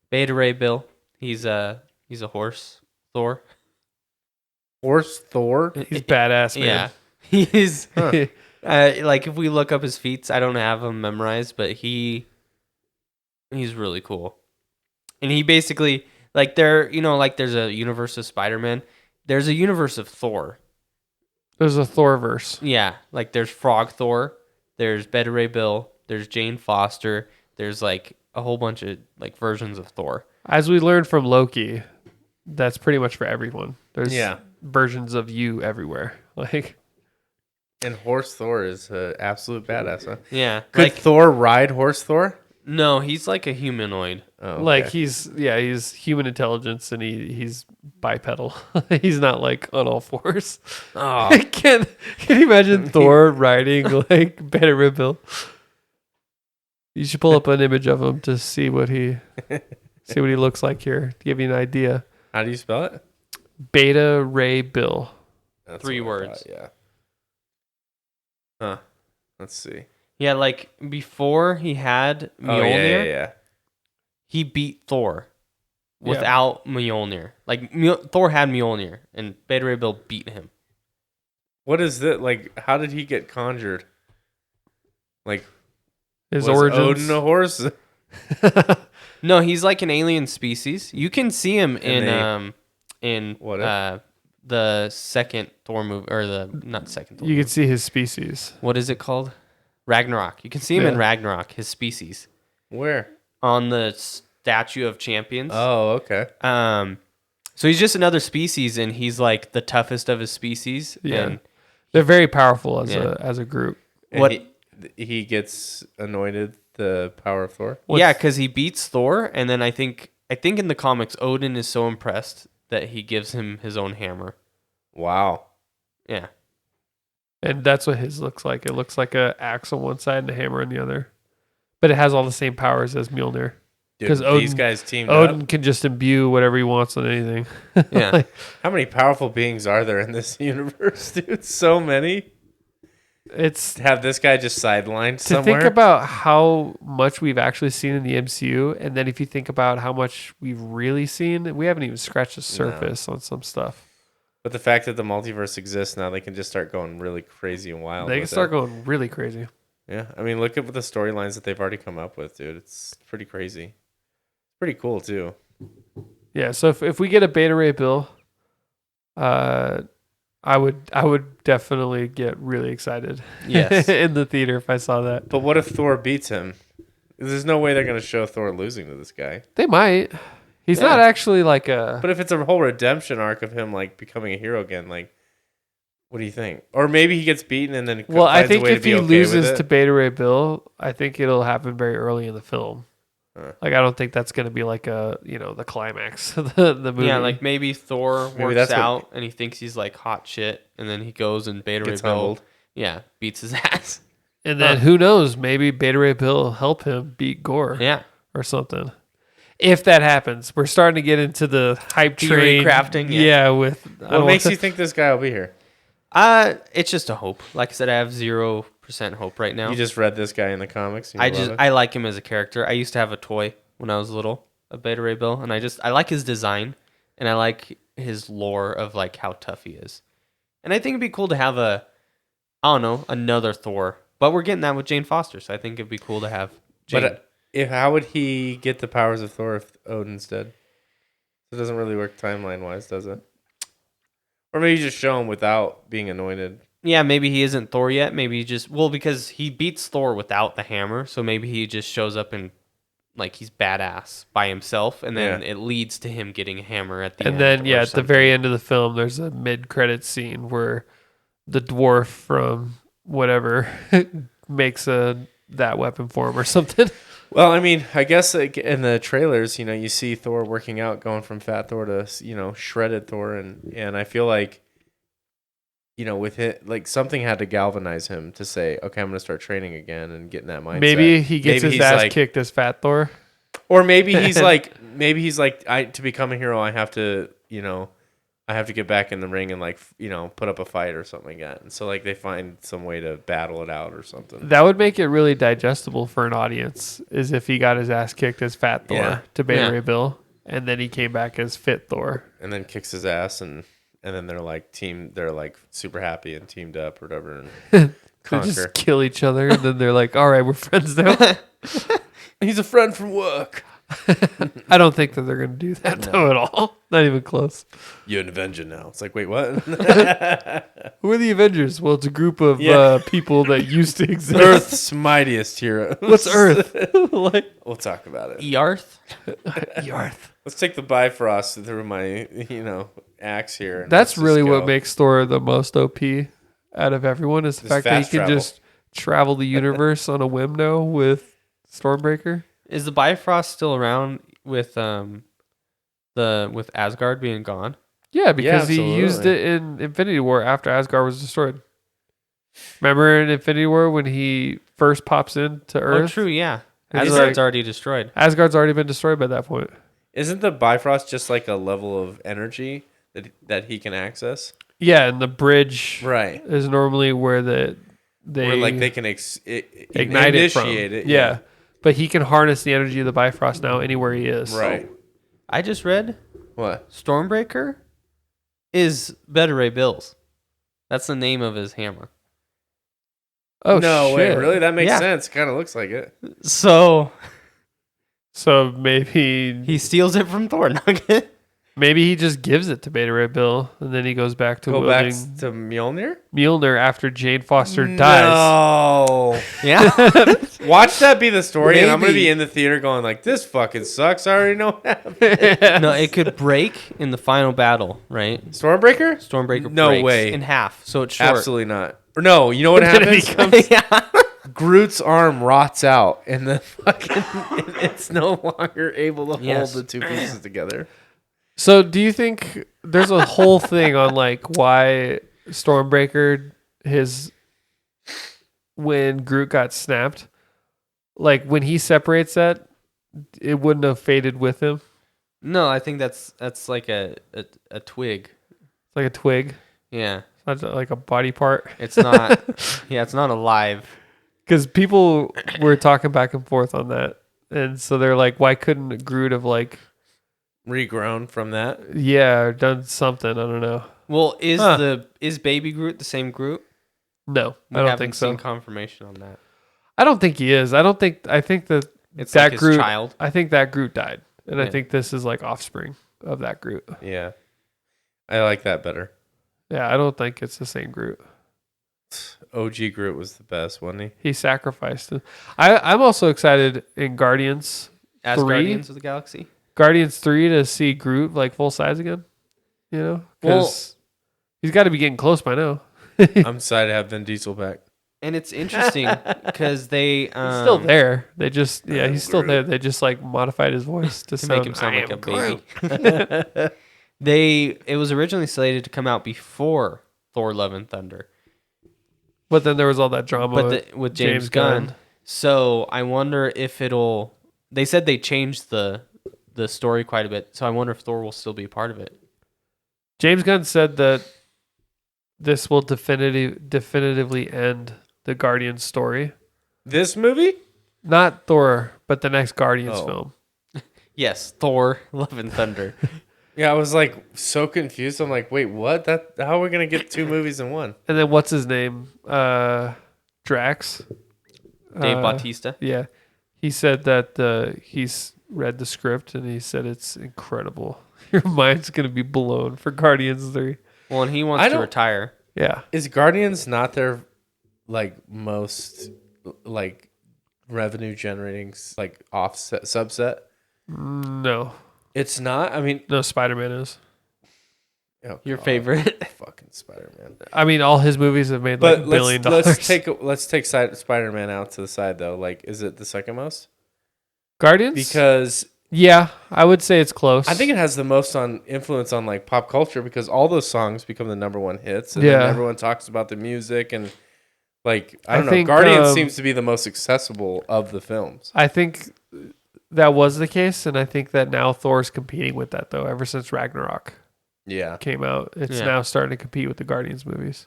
Beta Ray Bill. He's a horse. Thor. Horse Thor? He's badass, man. Yeah. He's like if we look up his feats, I don't have them memorized, but he's really cool. And he basically like there's a universe of Spider-Man. There's a universe of Thor. There's a Thorverse. Yeah, like there's Frog Thor, there's Beta Ray Bill, there's Jane Foster, there's like a whole bunch of like versions of Thor. As we learned from Loki, that's pretty much for everyone. There's versions of you everywhere. Like, and Horse Thor is an absolute badass, huh? Yeah. Could like Thor ride Horse Thor? No, he's like a humanoid. Oh, okay. like he's human intelligence and he's bipedal. He's not like on all fours. Oh. Can you imagine Thor riding like Beta Ray Bill? You should pull up an image of him to see what he looks like here to give you an idea. How do you spell it? Beta Ray Bill. That's 3 what I words. thought, yeah. Huh. Let's see. Yeah, like before he had Mjolnir, Yeah. he beat Thor without Mjolnir. Like Thor had Mjolnir, and Beta Ray Bill beat him. What is that? Like, how did he get conjured? Like, His was origins. Odin a horse? No, he's like an alien species. You can see him in What the second Thor movie, or not second Thor You movie. can see his species. What is it called? Ragnarok. You can see him in Ragnarok, his species, Where? on the statue of champions. Oh, okay. So he's just another species, and he's like the toughest of his species. Yeah. And They're very powerful as a group. And what he gets anointed the power of Thor? Yeah, because he beats Thor, and then I think in the comics, Odin is so impressed that he gives him his own hammer. Wow. Yeah. And that's what his looks like. It looks like a axe on one side and a hammer on the other. But it has all the same powers as Mjolnir. Because these guys teamed Odin up. can just imbue whatever he wants on anything. Yeah. How many powerful beings are there in this universe, dude? So many. It's To have this guy just sidelined to somewhere. think about how much we've actually seen in the MCU, and then if you think about how much we've really seen, we haven't even scratched the surface on some stuff. But the fact that the multiverse exists now, they can just start going really crazy and wild. They can with start it. going really crazy. Yeah, I mean, look at the storylines that they've already come up with, dude. It's pretty crazy. Pretty cool too. Yeah, so if we get a Beta Ray Bill, I would definitely get really excited. Yes. in the theater if I saw that. But what if Thor beats him? There's no way they're gonna show Thor losing to this guy. They might. He's not actually like a. But if it's a whole redemption arc of him like becoming a hero again, like, what do you think? Or maybe he gets beaten and then Well, I finds a think way if to be he okay with loses it. to Beta Ray Bill, I think it'll happen very early in the film. Like, I don't think that's going to be like the climax of the movie. Yeah, like maybe Thor works that's what- out and he thinks he's like hot shit, and then he goes and Beta Ray Gets Bill, humbled. beats his ass. And then who knows? Maybe Beta Ray Bill will help him beat Gore. Yeah. Or something. If that happens, we're starting to get into the hype train. Theorycrafting, Yeah, with What makes you think this guy will be here? It's just a hope. Like I said, I have 0% hope right now. You just read this guy in the comics. And you love it? I like him as a character. I used to have a toy when I was little, of Beta Ray Bill, and I like his design, and I like his lore of like how tough he is, and I think it'd be cool to have another Thor, but we're getting that with Jane Foster, so I think it'd be cool to have Jane. But how would he get the powers of Thor if Odin's dead? It doesn't really work timeline wise, does it? Or maybe just show him without being anointed. Yeah, maybe he isn't Thor yet. Maybe he just because he beats Thor without the hammer, so maybe he just shows up and like he's badass by himself, and then it leads to him getting a hammer at the end. And then or at the something. very end of the film, there's a mid-credit scene where the dwarf from whatever makes that weapon for him or something. Well, I mean, I guess like, in the trailers, you see Thor working out, going from fat Thor to shredded Thor, and I feel like with it, like something had to galvanize him to say, okay, I'm going to start training again and getting that mindset. Maybe he gets his ass like, kicked as Fat Thor. Or maybe he's like, to become a hero, I have to, I have to get back in the ring and like, put up a fight or something like that. And so like they find some way to battle it out or something. That would make it really digestible for an audience, is if he got his ass kicked as Fat Thor to Beta Ray Bill, and then he came back as Fit Thor. And then kicks his ass and then they're like super happy and teamed up or whatever and They just kill each other, and then they're like, all right, we're friends now. He's a friend from work. I don't think that they're going to do that, though, at all. Not even close. You're an Avenger now. It's like, wait, what? Who are the Avengers? Well, it's a group of people that used to exist. Earth's mightiest hero. What's Earth? Like, we'll talk about it. Earth? Earth. Let's take the Bifrost through my, axe here. And That's let's really just what go. makes Thor the most OP out of everyone, is the fact that he fast can travel. just travel the universe on a whim now with Stormbreaker. Is the Bifrost still around with with Asgard being gone? Yeah, because he absolutely. used it in Infinity War after Asgard was destroyed. Remember in Infinity War when he first pops into Earth? Oh, true, yeah. And he's Asgard's like- already destroyed. Asgard's already been destroyed by that point. Isn't the Bifrost just like a level of energy that he can access? Yeah, and the bridge Right. is normally where they Where like they can ignite it from. initiate it. Yeah. But he can harness the energy of the Bifrost now anywhere he is. Right. I just read What? Stormbreaker is Beta Ray Bill's. That's the name of his hammer. Oh, no, shit. wait, really? That makes Yeah. sense. Kind of looks like it. So So maybe he steals it from Thor. he just gives it to Beta Ray Bill, and then he goes back to Go back wielding to Mjolnir? Mjolnir after Jane Foster dies. No. Yeah. Watch that be the story, and I'm going to Maybe. be in the theater going like, this fucking sucks. I already know what happened. No, it could break in the final battle, right? Stormbreaker? Stormbreaker No breaks way. in half, so it's short. Absolutely not. Or no, you know what Then it happens? becomes- Yeah. Groot's arm rots out, and the fucking it's no longer able to hold Yes. the two pieces together. So do you think there's a whole thing on like why Stormbreaker when Groot got snapped, like when he separates that, it wouldn't have faded with him? No, I think that's like a twig. It's like a twig. Yeah. It's not like a body part. It's not yeah, it's not alive. Because people were talking back and forth on that. And so they're like, why couldn't Groot have like, Regrown from that. done something? I don't know. Well, is Baby Groot the same Groot? No, We I don't haven't think so. seen confirmation on that. I don't think he is. I think that It's that like his Groot, child. I think that Groot died. And I Yeah. think this is like offspring of that Groot. Yeah. I like that better. Yeah, I don't think it's the same Groot. OG Groot was the best, wasn't he? He sacrificed it. I'm also excited in Guardians As 3? Guardians of the Galaxy. Guardians 3 to see Groot like full size again. You know? Because he's got to be getting close by now. I'm excited to have Vin Diesel back. And it's interesting because they He's still there. They just he's still Groot. there. They just like modified his voice to make him sound "I like am a baby. It was originally slated to come out before Thor: Love and Thunder, But then there was all that drama with James Gunn. So I wonder if it'll. They said they changed the story quite a bit. So I wonder if Thor will still be a part of it. James Gunn said that this will definitively end the Guardians story. This movie? Not Thor, but the next Guardians Oh. film. Yes, Thor, Love and Thunder. Yeah, I was like so confused. I'm like, wait, what? How are we gonna get 2 movies in one? And then what's his name? Drax. Dave Bautista. Yeah, he said that he's read the script and he said it's incredible. Your mind's gonna be blown for Guardians 3. Well, and he wants to retire. Yeah, Is Guardians not their like most like revenue generating like offset subset? no, It's not. I mean, no. Spider-Man is. oh, Your God, favorite? fucking Spider-Man. I mean, all his movies have made like But $1 billion. let's take Spider-Man out to the side though. Like, is it the second most? Guardians. Because yeah, I would say it's close. I think it has the most influence on like pop culture because all those songs become the #1 hits, and then everyone talks about the music and like I don't know. Guardians seems to be the most accessible of the films. I think that was the case, and I think that now Thor's competing with that though. Ever since Ragnarok came out, it's now starting to compete with the Guardians movies.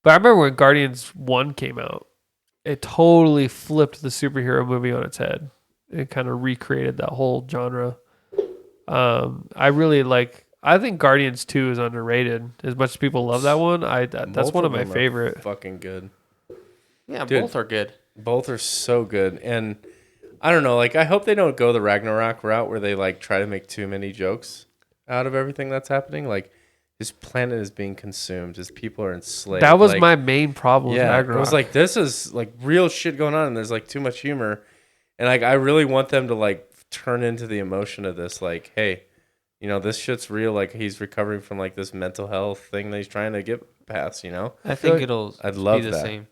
But I remember when Guardians 1 came out, it totally flipped the superhero movie on its head. It kind of recreated that whole genre. I think Guardians 2 is underrated. As much as people love that one, that's one of my favorite. Fucking good. Yeah, Dude, both are good. Both are so good. And I don't know, like I hope they don't go the Ragnarok route where they like try to make too many jokes out of everything that's happening. Like his planet is being consumed. His people are enslaved. That was my main problem with Ragnarok. I was like, this is like real shit going on and there's like too much humor. And like I really want them to like turn into the emotion of this, like, hey, you know, this shit's real. Like he's recovering from like this mental health thing that he's trying to get past, you know? I think I'd love be the that. same.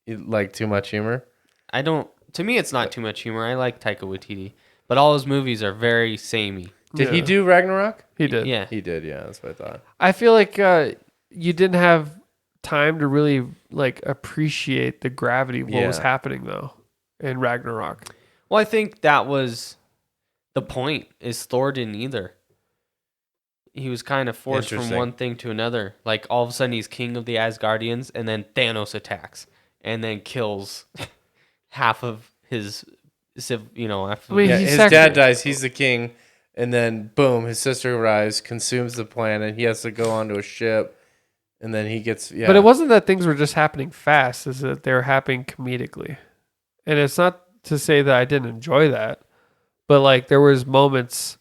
You like too much humor? To me, it's not too much humor. I like Taika Waititi, but all his movies are very samey. Did he do Ragnarok? He did. Yeah. He did, yeah. That's what I thought. I feel like you didn't have time to really like appreciate the gravity of what was happening though in Ragnarok. Well, I think that was the point. Is Thor didn't either. He was kind of forced from one thing to another. Like all of a sudden he's king of the Asgardians, and then Thanos attacks and then kills half of his, you know. His dad dies. He's the king, and then boom, his sister arrives, consumes the planet. He has to go onto a ship, and then he gets. Yeah. But it wasn't that things were just happening fast; is that they were happening comedically, and it's not to say that I didn't enjoy that, but like there was moments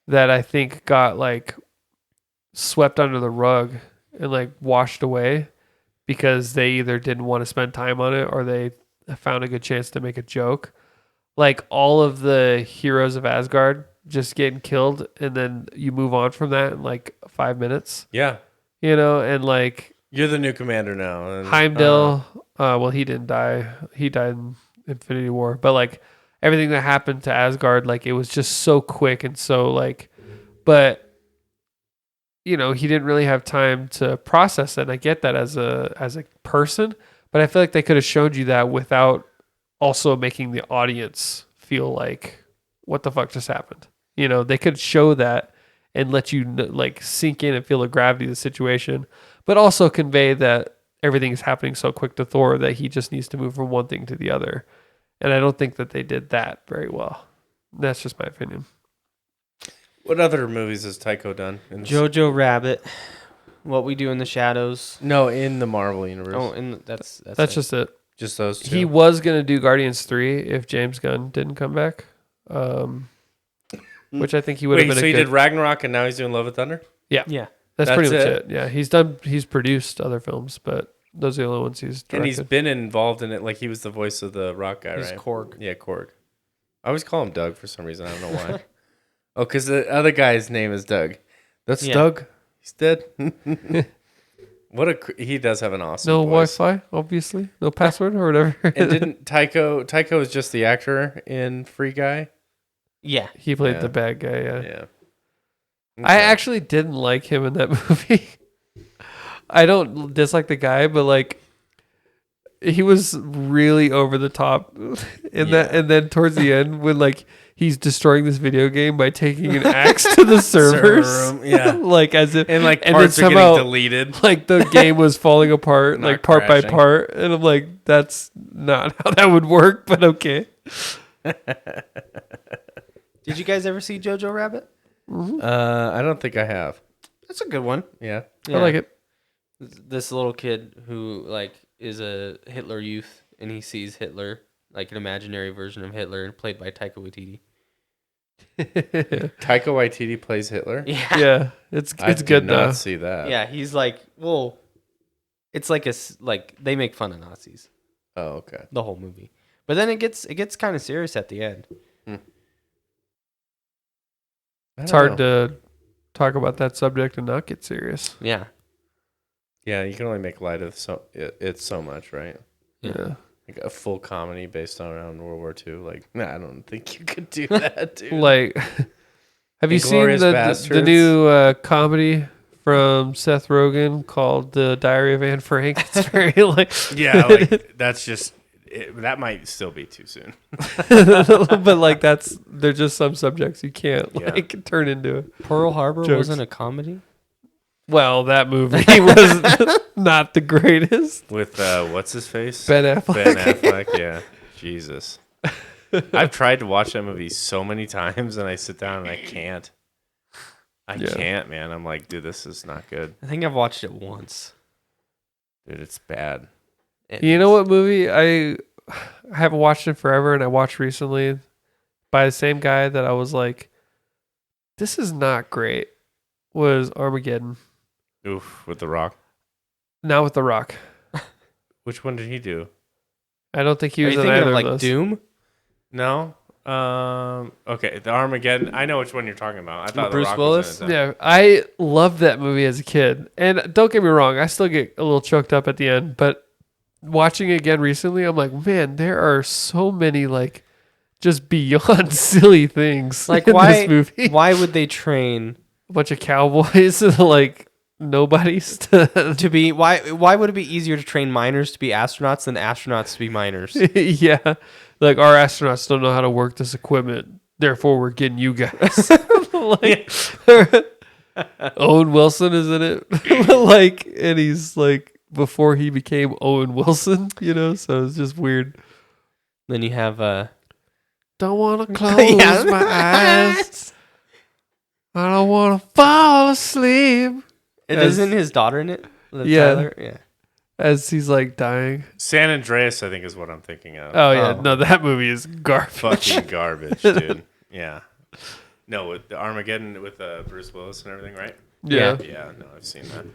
that I think got like swept under the rug and like washed away because they either didn't want to spend time on it or they found a good chance to make a joke. Like all of the heroes of Asgard just getting killed and then you move on from that in like 5 minutes. Yeah. You know, and like you're the new commander now. And, Heimdall, well, he didn't die. He died in Infinity War. But like everything that happened to Asgard, like it was just so quick and so like, but you know, he didn't really have time to process it. And I get that as a person, but I feel like they could have showed you that without also making the audience feel like, what the fuck just happened? You know, they could show that and let you like sink in and feel the gravity of the situation, but also convey that everything is happening so quick to Thor that he just needs to move from one thing to the other. And I don't think that they did that very well. That's just my opinion. What other movies has Tycho done? Jojo Rabbit, What We Do in the Shadows. No, in the Marvel universe. Oh, that's just it. Just those two. He was going to do Guardians 3 if James Gunn didn't come back. Which I think he would have been so he did Ragnarok and now he's doing Love and Thunder? Yeah. That's pretty much it. Yeah. He's produced other films, but those are the only ones he's directed. And he's been involved in it. Like he was the voice of the rock guy, He's right? Korg. Yeah, Korg. I always call him Doug for some reason. I don't know why. Oh, because the other guy's name is Doug. That's Doug. He's dead. He does have an awesome no voice. Wi-Fi, obviously. No password or whatever. And didn't Tycho is just the actor in Free Guy? Yeah. He played the bad guy, yeah. Yeah. Okay. I actually didn't like him in that movie. I don't dislike the guy, but like he was really over the top in that, and then towards the end when like he's destroying this video game by taking an axe to the servers. Yeah. Like as if and like and parts then are somehow, getting deleted. Like the game was falling apart, Not like part crashing. by part. And I'm like, that's not how that would work, but okay. Did you guys ever see Jojo Rabbit? I don't think I have. That's a good one. Yeah. I like it. This little kid who like is a Hitler youth, and he sees Hitler, like an imaginary version of Hitler, played by Taika Waititi. Taika Waititi plays Hitler. Yeah, it's I good did though. not see that. Yeah, he's like, well, it's like they make fun of Nazis Oh, okay. the whole movie, but then it gets kind of serious at the end. It's hard to talk about that subject and not get serious. Yeah, Yeah, you can only make light of it's so much, right? Yeah. Like a full comedy based around World War II. Like, I don't think you could do that, dude. Like, have you seen Inglourious the Bastards? new comedy from Seth Rogen called The Diary of Anne Frank? It's very like, Yeah, like that's just that might still be too soon. but like they're just some subjects you can't like turn into. Pearl Harbor Jokes. wasn't a comedy. Well, that movie was not the greatest. With what's his face? Ben Affleck. Ben Affleck, yeah. Jesus. I've tried to watch that movie so many times, and I sit down and I can't. I can't, man. I'm like, dude, this is not good. I think I've watched it once. Dude, it's bad. You know what movie I haven't watched in forever, and I watched recently by the same guy that I was like, this is not great, was Armageddon. Oof, with The Rock. Not with The Rock. Which one did he do? I don't think he Are was you in thinking either of like of those. Doom? No. Okay, the Armageddon. I know which one you're talking about. I thought Bruce The Rock Willis? was in it. Yeah, I loved that movie as a kid. And don't get me wrong, I still get a little choked up at the end, but watching it again recently, I'm like, man, there are so many like just beyond silly things Like in why? this movie. Why would they train A bunch of cowboys and like nobodies to to be? Why would it be easier to train miners to be astronauts than astronauts to be miners? yeah, like our astronauts don't know how to work this equipment, therefore we're getting you guys. Like Owen Wilson is in it, like, and he's like before he became Owen Wilson, you know. So it's just weird. Then you have Don't want to close my eyes. I don't want to fall asleep. Isn't his daughter in it? Yeah. Tyler? Yeah. As he's like dying. San Andreas, I think, is what I'm thinking of. Oh yeah, Oh. no, that movie is garbage. Fucking garbage, dude. Yeah. No, with the Armageddon with Bruce Willis and everything, right? Yeah. Yeah, no, I've seen that.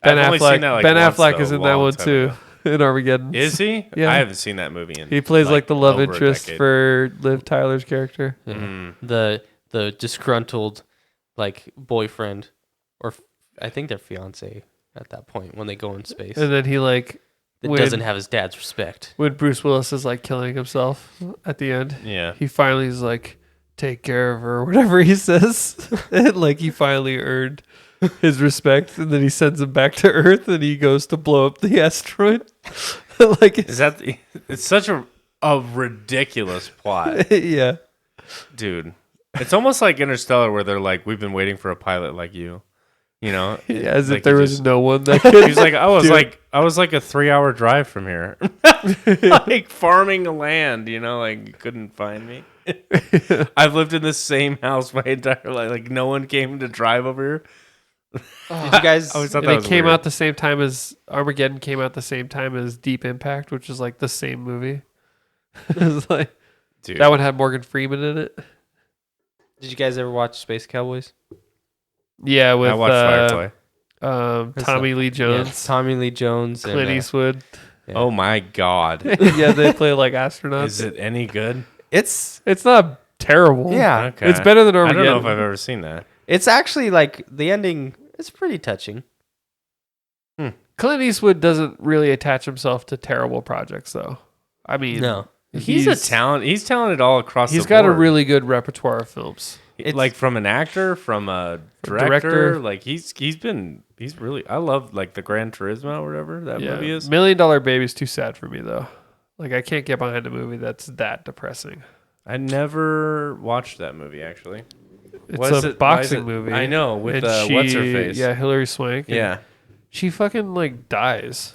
Ben I've only Affleck. seen that, like, Ben once, Affleck though, is in a that long one time too. ago. In Armageddon. Is he? Yeah. I haven't seen that movie in He plays like the love over a interest decade. for Liv Tyler's character. Yeah. The disgruntled like boyfriend, or I think their fiance at that point when they go in space. And then he like That when- doesn't have his dad's respect. when Bruce Willis is like killing himself at the end. Yeah. He finally is like, take care of her or whatever he says. And like he finally earned his respect, and then he sends him back to Earth and he goes to blow up the asteroid. Like Is that it's such a ridiculous plot, yeah. dude. It's almost like Interstellar where they're like, we've been waiting for a pilot like you. You know? As Like, if there he was just- no one that could. He's like, I was Dude. like a 3-hour drive from here. Like farming the land, you know, like you couldn't find me. I've lived in the same house my entire life. Like no one came to drive over here. Did you guys? I always thought And that it was came weird. out the same time as Armageddon came out the same time as Deep Impact, which is like the same movie. It was like Dude. that one had Morgan Freeman in it. Did you guys ever watch Space Cowboys? Yeah, with I watched Firefly. Tommy Lee Jones, Yeah, Tommy Lee Jones, and Clint Eastwood. yeah. Oh my god. Yeah, they play like astronauts. Is it any good? It's It's not terrible. yeah. Okay. It's better than I Armageddon. don't know if I've ever seen that. It's actually like the ending is pretty touching. Clint Eastwood doesn't really attach himself to terrible projects, though. I mean, No. He's a talent. He's talented all across He's the got a board. really good repertoire of films. like from an actor, from a director. Like he's really. I love like the Gran Turismo or whatever that movie is. $1 Million Baby's too sad for me though. Like I can't get behind a movie that's that depressing. I never watched that movie actually. It's Why is a it- why is boxing it- movie. I know, with And what's her face? Yeah, Hilary Swank. and Yeah, she fucking like dies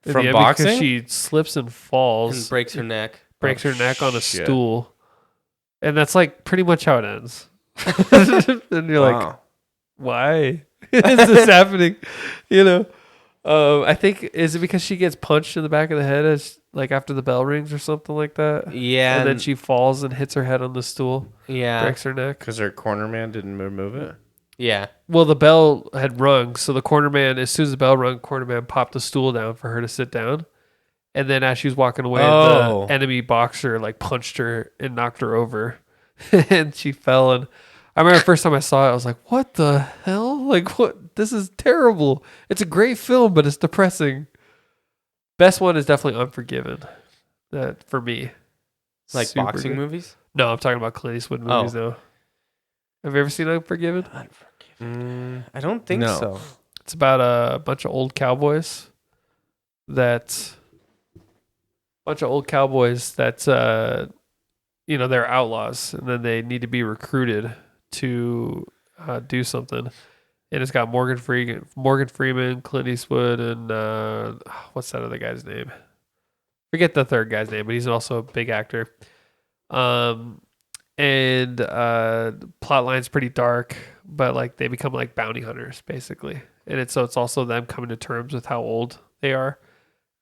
in From the end because boxing? she slips and falls, And breaks her neck. breaks her neck on a shit. stool. And that's like pretty much how it ends. And you're like, Wow. why is this happening? You know, I think is it because she gets punched in the back of the head as like after the bell rings or something like that? Yeah, And then she falls and hits her head on the stool, yeah, breaks her neck. Because her corner man didn't remove it. yeah. Well, the bell had rung, so the corner man, as soon as the bell rung, corner man popped the stool down for her to sit down. And then as she was walking away, Oh. the enemy boxer like punched her and knocked her over, and she fell. And I remember the first time I saw it, I was like, "What the hell? Like, what? This is terrible. It's a great film, but it's depressing." Best one is definitely Unforgiven. That for me, Like Super boxing good. movies. No, I'm talking about Clint Eastwood movies now. Have you ever seen Unforgiven? I don't think No. so. It's about a bunch of old cowboys that they're outlaws, and then they need to be recruited to do something. And it's got Morgan Freeman, Clint Eastwood, and what's that other guy's name? Forget the third guy's name, but he's also a big actor. And plot line's pretty dark, but like they become like bounty hunters basically, and it's also them coming to terms with how old they are,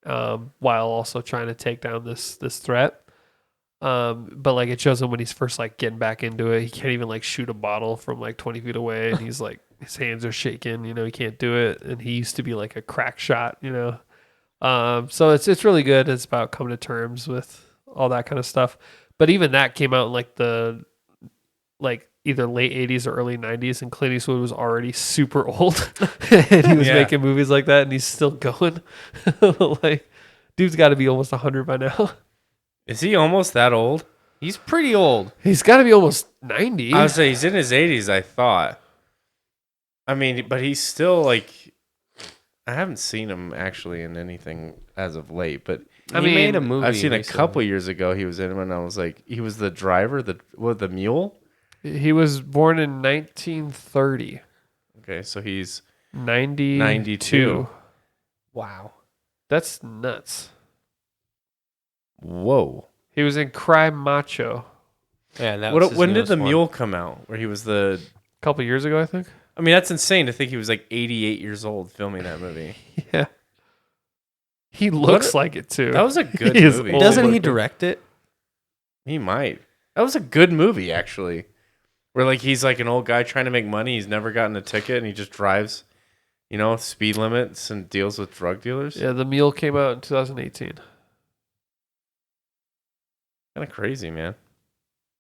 while also trying to take down this threat. But like it shows him when he's first like getting back into it, he can't even like shoot a bottle from like 20 feet away, and he's like his hands are shaking, he can't do it, and he used to be like a crack shot. So it's really good. It's about coming to terms with all that kind of stuff. But even that came out in like the either late 80s or early 90s, and Clint Eastwood was already super old and he was making movies like that, and he's still going. Like dude's got to be almost 100 by now. Is he almost that old? He's pretty old. He's got to be almost 90. I would say he's in his 80s, I thought. I mean, but he's still like... I haven't seen him actually in anything as of late, but... He made a movie. I've seen recently. a couple years ago he was in him, and I was like... He was the driver, the mule? He was born in 1930. Okay, so he's... 92. Wow. That's nuts. Whoa. He was in Cry Macho Yeah, that was his When did newest The one. Mule come out? Where he was the... a couple years ago, I think. I mean, that's insane to think he was like 88 years old filming that movie. Yeah. He looks like it too. That was a good He is movie. old. Doesn't he looking. direct it? He might. That was a good movie, actually. Where like he's like an old guy trying to make money. He's never gotten a ticket, and he just drives, speed limits and deals with drug dealers. Yeah, The Mule came out in 2018. Kind of crazy, man.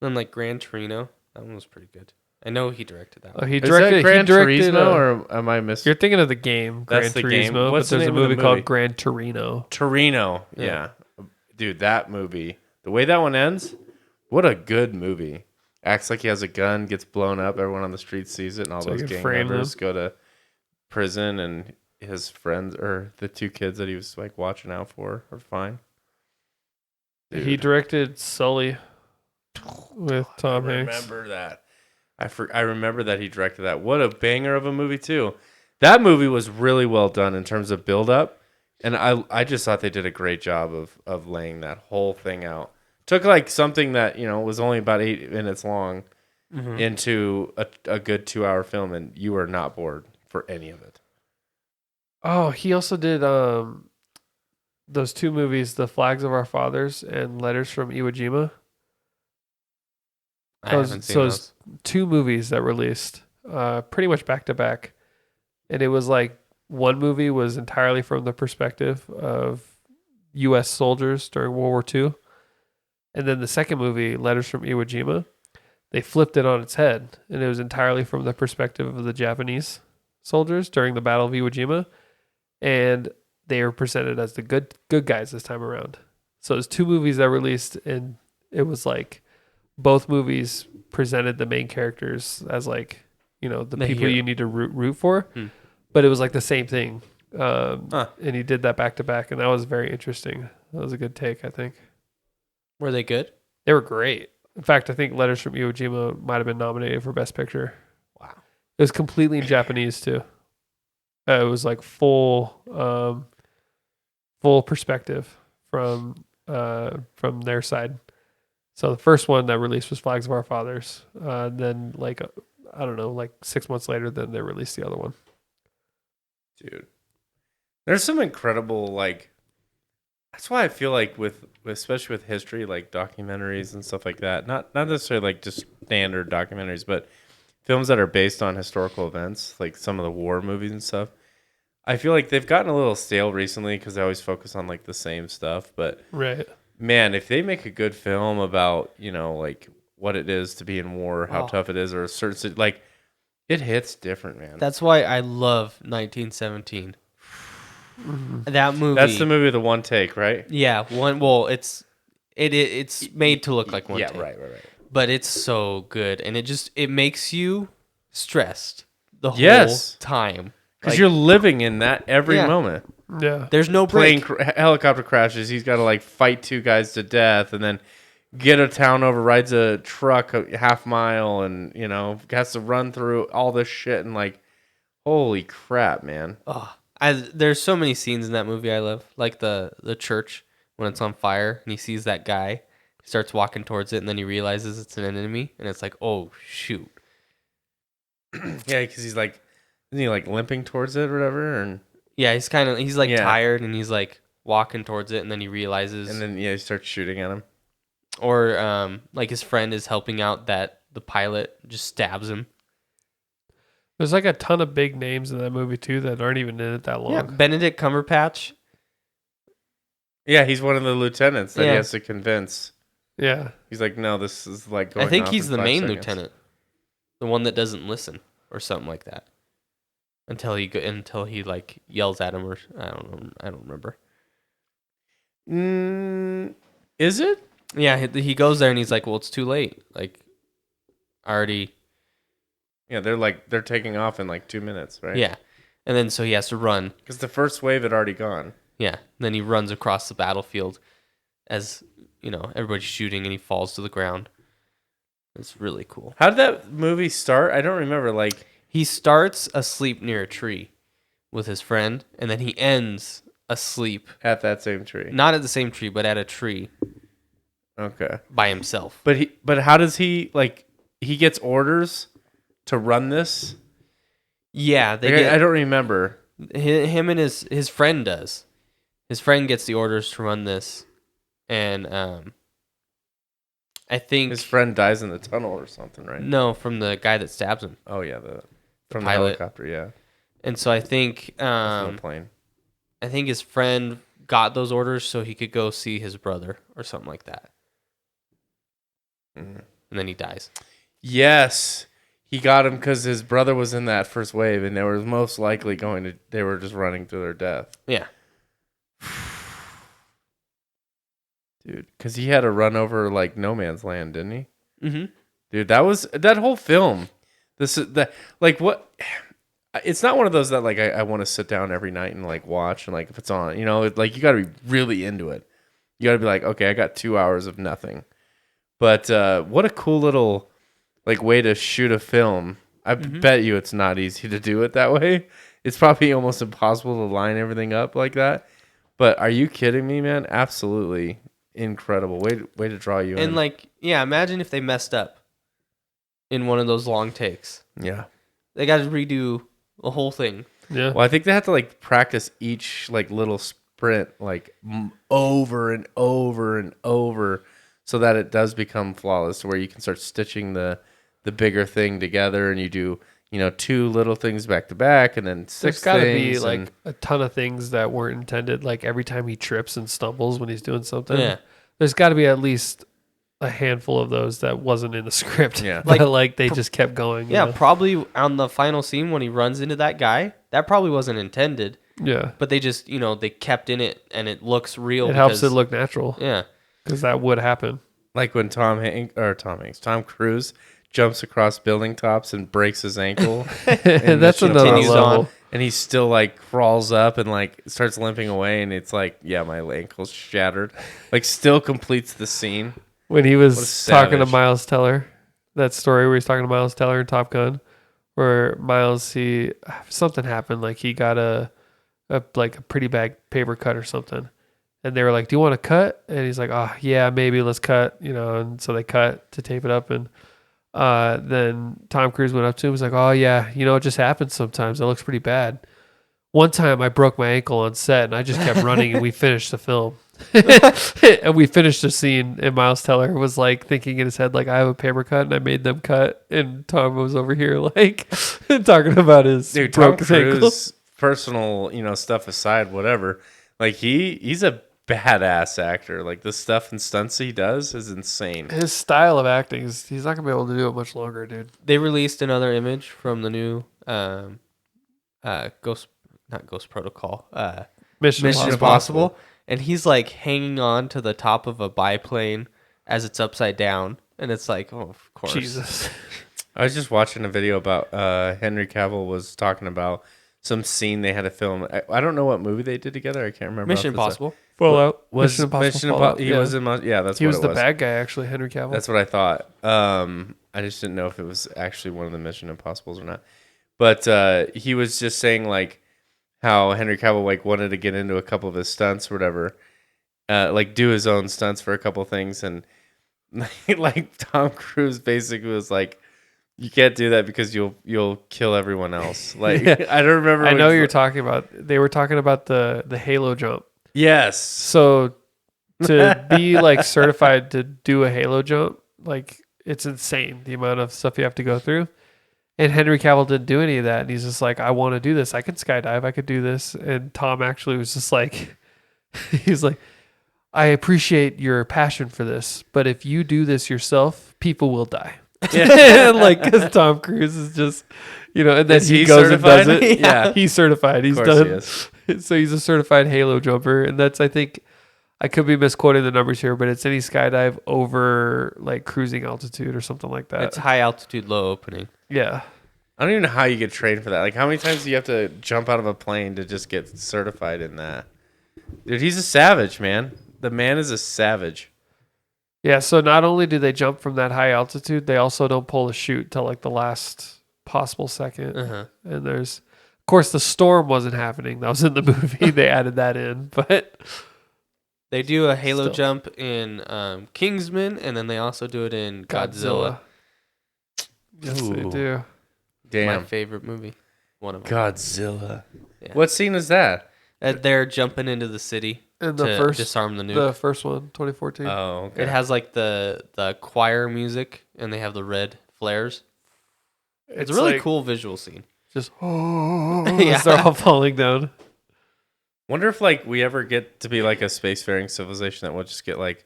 And like Gran Torino, that one was pretty good. I know he directed that Oh, one. he Is that directed. Gran He directed. Turismo, or am I missing? You're thinking of the game, That's Gran the game. Turismo, What's but the there's a name of the movie called movie? Gran Torino. Torino. Yeah. Dude, that movie. The way that one ends, what a good movie. Acts like he has a gun, gets blown up, everyone on the street sees it, and all So those you can gang frame members him. go to prison, and his friends, or the two kids that he was like watching out for, are fine. He Dude. directed Sully with Tom I Hanks. remember that. I remember that he directed that. What a banger of a movie too. That movie was really well done in terms of build up, and I just thought they did a great job of laying that whole thing out. Took like something that was only about 8 minutes long into a good 2-hour film, and you were not bored for any of it. Oh, he also did those two movies, The Flags of Our Fathers and Letters from Iwo Jima. I haven't seen those. Two movies that released pretty much back to back, and it was like one movie was entirely from the perspective of U.S. soldiers during World War II, and then the second movie, Letters from Iwo Jima, they flipped it on its head, and it was entirely from the perspective of the Japanese soldiers during the Battle of Iwo Jima, and they were presented as the good guys this time around. So it was two movies that released, and it was like both movies presented the main characters as like, the people hero. you need to root for, but it was like the same thing. And he did that back to back, and that was very interesting. That was a good take, I think. Were they good? They were great. In fact, I think Letters from Iwo Jima might have been nominated for Best Picture. Wow. It was completely in Japanese too. It was like full perspective from their side. So the first one that released was Flags of Our Fathers. Then I don't know, like 6 months later, then they released the other one. Dude, there's some incredible like. That's why I feel like especially with history, like documentaries and stuff like that. Not necessarily like just standard documentaries, but films that are based on historical events, like some of the war movies and stuff. I feel like they've gotten a little stale recently because they always focus on like the same stuff. But Right. man, if they make a good film about like what it is to be in war, how tough it is, or a certain like, it hits different, man. That's why I love 1917. That movie. That's the movie with the one take, right? Yeah, one. Well, it's made to look like one. Yeah, take, right. But it's so good, and it makes you stressed the whole Yes. time Because you're living in that every Yeah. moment. Yeah. There's no break. Helicopter crashes. He's got to like fight two guys to death, and then get a town over, rides a truck a half mile, and has to run through all this shit, and like, holy crap, man. Oh, there's so many scenes in that movie I love, like the church when it's on fire and he sees that guy, he starts walking towards it, and then he realizes it's an enemy, and it's like, oh shoot. Yeah, because he's like, isn't he like limping towards it or whatever? And Yeah, he's tired, and he's like walking towards it, and then he realizes, then he starts shooting at him. or like his friend is helping out, that the pilot just stabs him. There's like a ton of big names in that movie too that aren't even in it that long. Yeah, Benedict Cumberbatch. Yeah, he's one of the lieutenants that he Yeah. has to convince. Yeah. He's like, no, this is like going I think off he's in the 5 main seconds. lieutenant, the one that doesn't listen or something like that, until he like yells at him, or I don't remember. Is it? Yeah, he goes there and he's like, well, it's too late. Like, already. Yeah, they're taking off in like 2 minutes, right? Yeah, and then so he has to run. Because the first wave had already gone. Yeah, then he runs across the battlefield, as everybody's shooting, and he falls to the ground. It's really cool. How did that movie start? I don't remember. Like, He starts asleep near a tree with his friend, and then he ends asleep, at that same tree. not at the same tree, but at a tree Okay. by himself. But how does he he gets orders to run this? Yeah, I don't remember. him and his friend does. His friend gets the orders to run this, and I think His friend dies in the tunnel or something, right? no, from the guy that stabs him. Oh yeah, from the pilot. helicopter, yeah. And so I think From the plane. I think his friend got those orders so he could go see his brother or something like that. Mhm. And then he dies. Yes. He got him because his brother was in that first wave, and they were most likely they were just running to their death. Yeah. Dude, because he had to run over like no man's land, didn't he? Mm-hmm. Dude, that whole film. What? It's not one of those that like I want to sit down every night and like watch, and like if it's on, like you got to be really into it. You got to be like, okay, I got 2 hours of nothing. But what a cool little like way to shoot a film. I bet you it's not easy to do it that way. It's probably almost impossible to line everything up like that. But are you kidding me, man? Absolutely incredible. Way to draw you in. And like, yeah, imagine if they messed up in one of those long takes. Yeah. They got to redo the whole thing. Yeah. Well, I think they have to like practice each like little sprint like over and over and over so that it does become flawless, to where you can start stitching the bigger thing together, and you do 2 little things back to back, and then 6 There's got to be things, like and- a ton of things that weren't intended. Like every time he trips and stumbles when he's doing something. Yeah. There's got to be at least a handful of those that wasn't in the script. Yeah. But like they just kept going. Yeah, probably on the final scene when he runs into that guy, that probably wasn't intended. Yeah. But they just, they kept in it, and it looks real. It helps it look natural. Yeah. Because that would happen. like when Tom Cruise jumps across building tops and breaks his ankle. And that's Mission another continues level. on. And he still like crawls up and like starts limping away, and it's like, yeah, my ankle's shattered. Like still completes the scene. When he What a was talking to savage. Miles Teller, that story where he's talking to Miles Teller in Top Gun, where Miles, something happened, like he got a pretty bad paper cut or something, And they were like, "Do you want to cut?" And he's like, "Oh, yeah, maybe let's cut." And so they cut to tape it up. And then Tom Cruise went up to him. He's like, "Oh yeah, it just happens sometimes. It looks pretty bad. One time I broke my ankle on set, and I just kept running, and we finished the film." And we finished the scene, and Miles Teller was like thinking in his head, like, "I have a paper cut, and I made them cut." And Tom was over here like talking about his Dude, Tom broken ankle. Cruise, personal, stuff aside, whatever. Like he's a badass actor. Like the stuff and stunts he does is insane. His style of acting he's not gonna be able to do it much longer, dude. They released another image from the new Ghost Protocol. Mission Impossible. And he's like hanging on to the top of a biplane as it's upside down. And it's like, oh, of course. Jesus. I was just watching a video about Henry Cavill was talking about some scene they had to film. I don't know what movie they did together. I can't remember. Mission Impossible. Fallout. Was Mission Impossible. He was in. Yeah, that's he what was it the was. bad guy, actually, Henry Cavill. That's what I thought. I just didn't know if it was actually one of the Mission Impossibles or not. But he was just saying like how Henry Cavill like wanted to get into a couple of his stunts or whatever, like do his own stunts for a couple of things, and like Tom Cruise basically was like, "You can't do that because you'll kill everyone else." Like Yeah. I don't remember. I know what you're talking about. They were talking about the Halo jump. Yes. So to be like certified to do a Halo jump, like it's insane the amount of stuff you have to go through. And Henry Cavill didn't do any of that. And he's just like, "I want to do this. I can skydive. I could do this." And Tom actually was just like, he's like, "I appreciate your passion for this, but if you do this yourself, people will die." Yeah. Like, because Tom Cruise is just, and then Is he he goes certified? and does it. Yeah. He's certified. He's Of course done. he is. So he's a certified Halo jumper. And that's, I think, I could be misquoting the numbers here, but it's any skydive over like cruising altitude or something like that. It's high altitude, low opening. Yeah. I don't even know how you get trained for that. Like, how many times do you have to jump out of a plane to just get certified in that? Dude, he's a savage, man. The man is a savage. Yeah. So not only do they jump from that high altitude, they also don't pull a chute till like the last possible second. Uh-huh. And there's, of course, the storm wasn't happening. That was in the movie. They added that in, but They do a Halo Still. jump in Kingsman, and then they also do it in Godzilla. Yes, they Ooh. do. My Damn. favorite movie. One of them. Godzilla. Yeah. What scene is that? They're jumping into the city And to the first, disarm the nuke. the first one, 2014. Oh, okay. It has like the choir music, and they have the red flares. It's a really like, cool visual scene. Just Yeah. as they're all falling down. Wonder if like we ever get to be like a spacefaring civilization that will just get like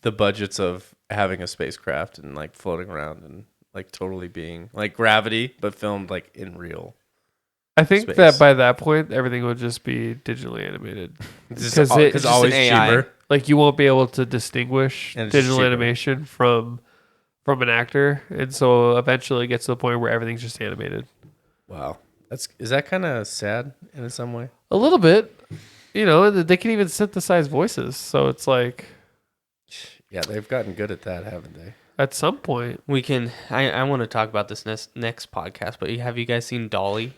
the budgets of having a spacecraft and like floating around and like totally being like Gravity, but filmed like in real. I think Space. that by that point, everything would just be digitally animated. Because Because it's just always an AI. cheaper. Like you won't be able to distinguish And it's just digital cheaper. animation from an actor, and so eventually it gets to the point where everything's just animated. Wow, is that kind of sad in some way? A little bit, they can even synthesize voices. So it's like Yeah, they've gotten good at that, haven't they? at some point, We can. I want to talk about this next podcast, but have you guys seen Dolly?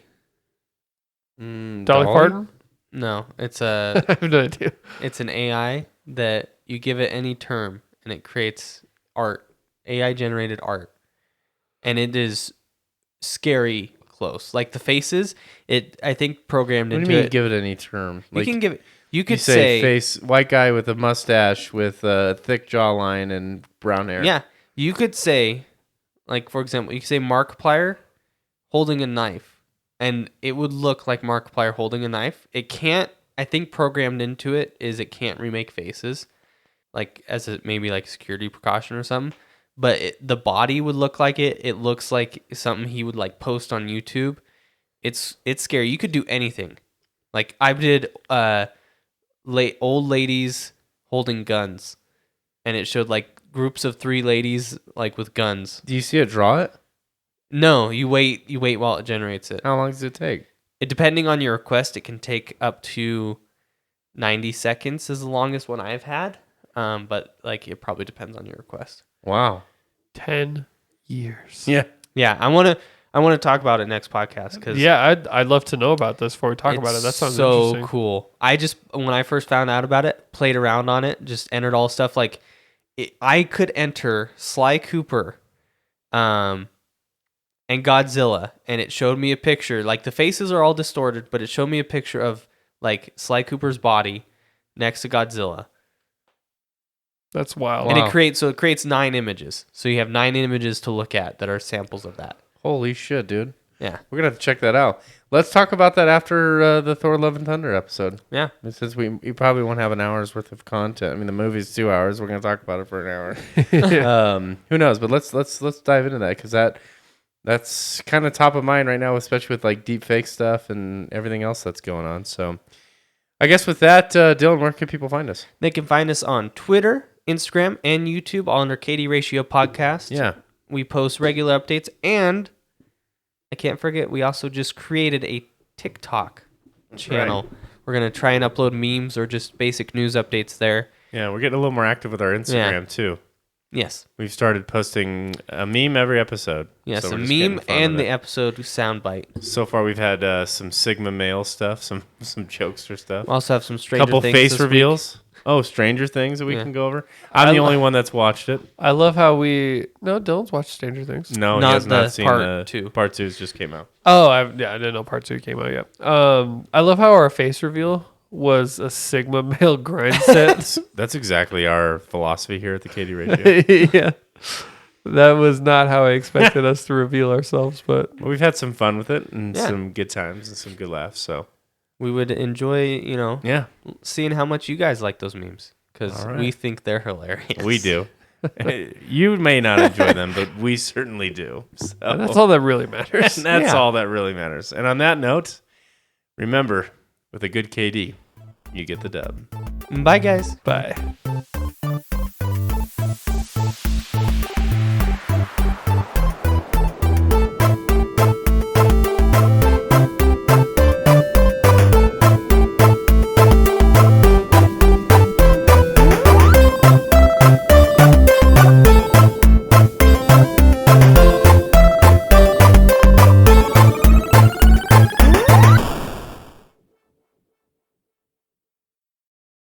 Dolly Parton. No, it's I have no idea. it's an AI that you give it any term and it creates art, AI generated art, and it is scary close. Like the faces, I think programmed What do into you mean? it. Give it any term? You Like, can give it. You you could say say face, white guy with a mustache with a thick jawline and brown hair. yeah. You could say, like for example, you could say Markiplier holding a knife, and it would look like Markiplier holding a knife. It can't. I think programmed into it is it can't remake faces, like as a maybe like security precaution or something. But the body would look like it. It looks like something he would like post on YouTube. It's scary. You could do anything. Like I did old ladies holding guns, and it showed like groups of 3 ladies like with guns. Do you see it draw it? No, you wait while it generates it. How long does it take? Depending on your request, it can take up to 90 seconds is the longest one I've had. But like it probably depends on your request. Wow. 10 years. Yeah. Yeah, I want I want to talk about it next podcast because I'd love to know about this before we talk about it. That sounds so interesting. cool. I just when I first found out about it, played around on it, just entered all stuff like I could enter Sly Cooper, and Godzilla, and it showed me a picture. Like the faces are all distorted, but it showed me a picture of like Sly Cooper's body next to Godzilla. That's wild. And it creates 9 images. So you have 9 images to look at that are samples of that. Holy shit, dude. Yeah. We're going to have to check that out. Let's talk about that after the Thor Love and Thunder episode. Yeah. Since we probably won't have an hour's worth of content. I mean, the movie's 2 hours. We're going to talk about it for an hour. Who knows? But let's dive into that because that's kind of top of mind right now, especially with like deep fake stuff and everything else that's going on. So I guess with that, Dylan, where can people find us? They can find us on Twitter, Instagram, and YouTube, all under KD Ratio Podcast. Yeah. We post regular updates, and I can't forget, we also just created a TikTok channel. Right. We're going to try and upload memes or just basic news updates there. Yeah, we're getting a little more active with our Instagram, too. Yes. We've started posting a meme every episode. Yes, so a we're just getting meme fun and with the it. episode soundbite. So far, we've had some Sigma male stuff, some jokester stuff. We also have some Stranger Couple Things face this week. reveals. Oh, Stranger Things that we Yeah. can go over. I'm the only one that's watched it. I love how Dylan's watched Stranger Things. No, he Not has not the seen part 2. Part 2 just came out. Oh, I didn't know part 2 came out yet. I love how our face reveal was a Sigma male grind set. That's exactly our philosophy here at the KD Radio. Yeah. That was not how I expected us to reveal ourselves, but Well, we've had some fun with it and Yeah. some good times and some good laughs. So We would enjoy, yeah, seeing how much you guys like those memes because All right. we think they're hilarious. we do. You may not enjoy them, but we certainly do. So and that's all that really matters. and that's Yeah. all that really matters. And on that note, remember, with a good KD, you get the dub. Bye, guys. Bye.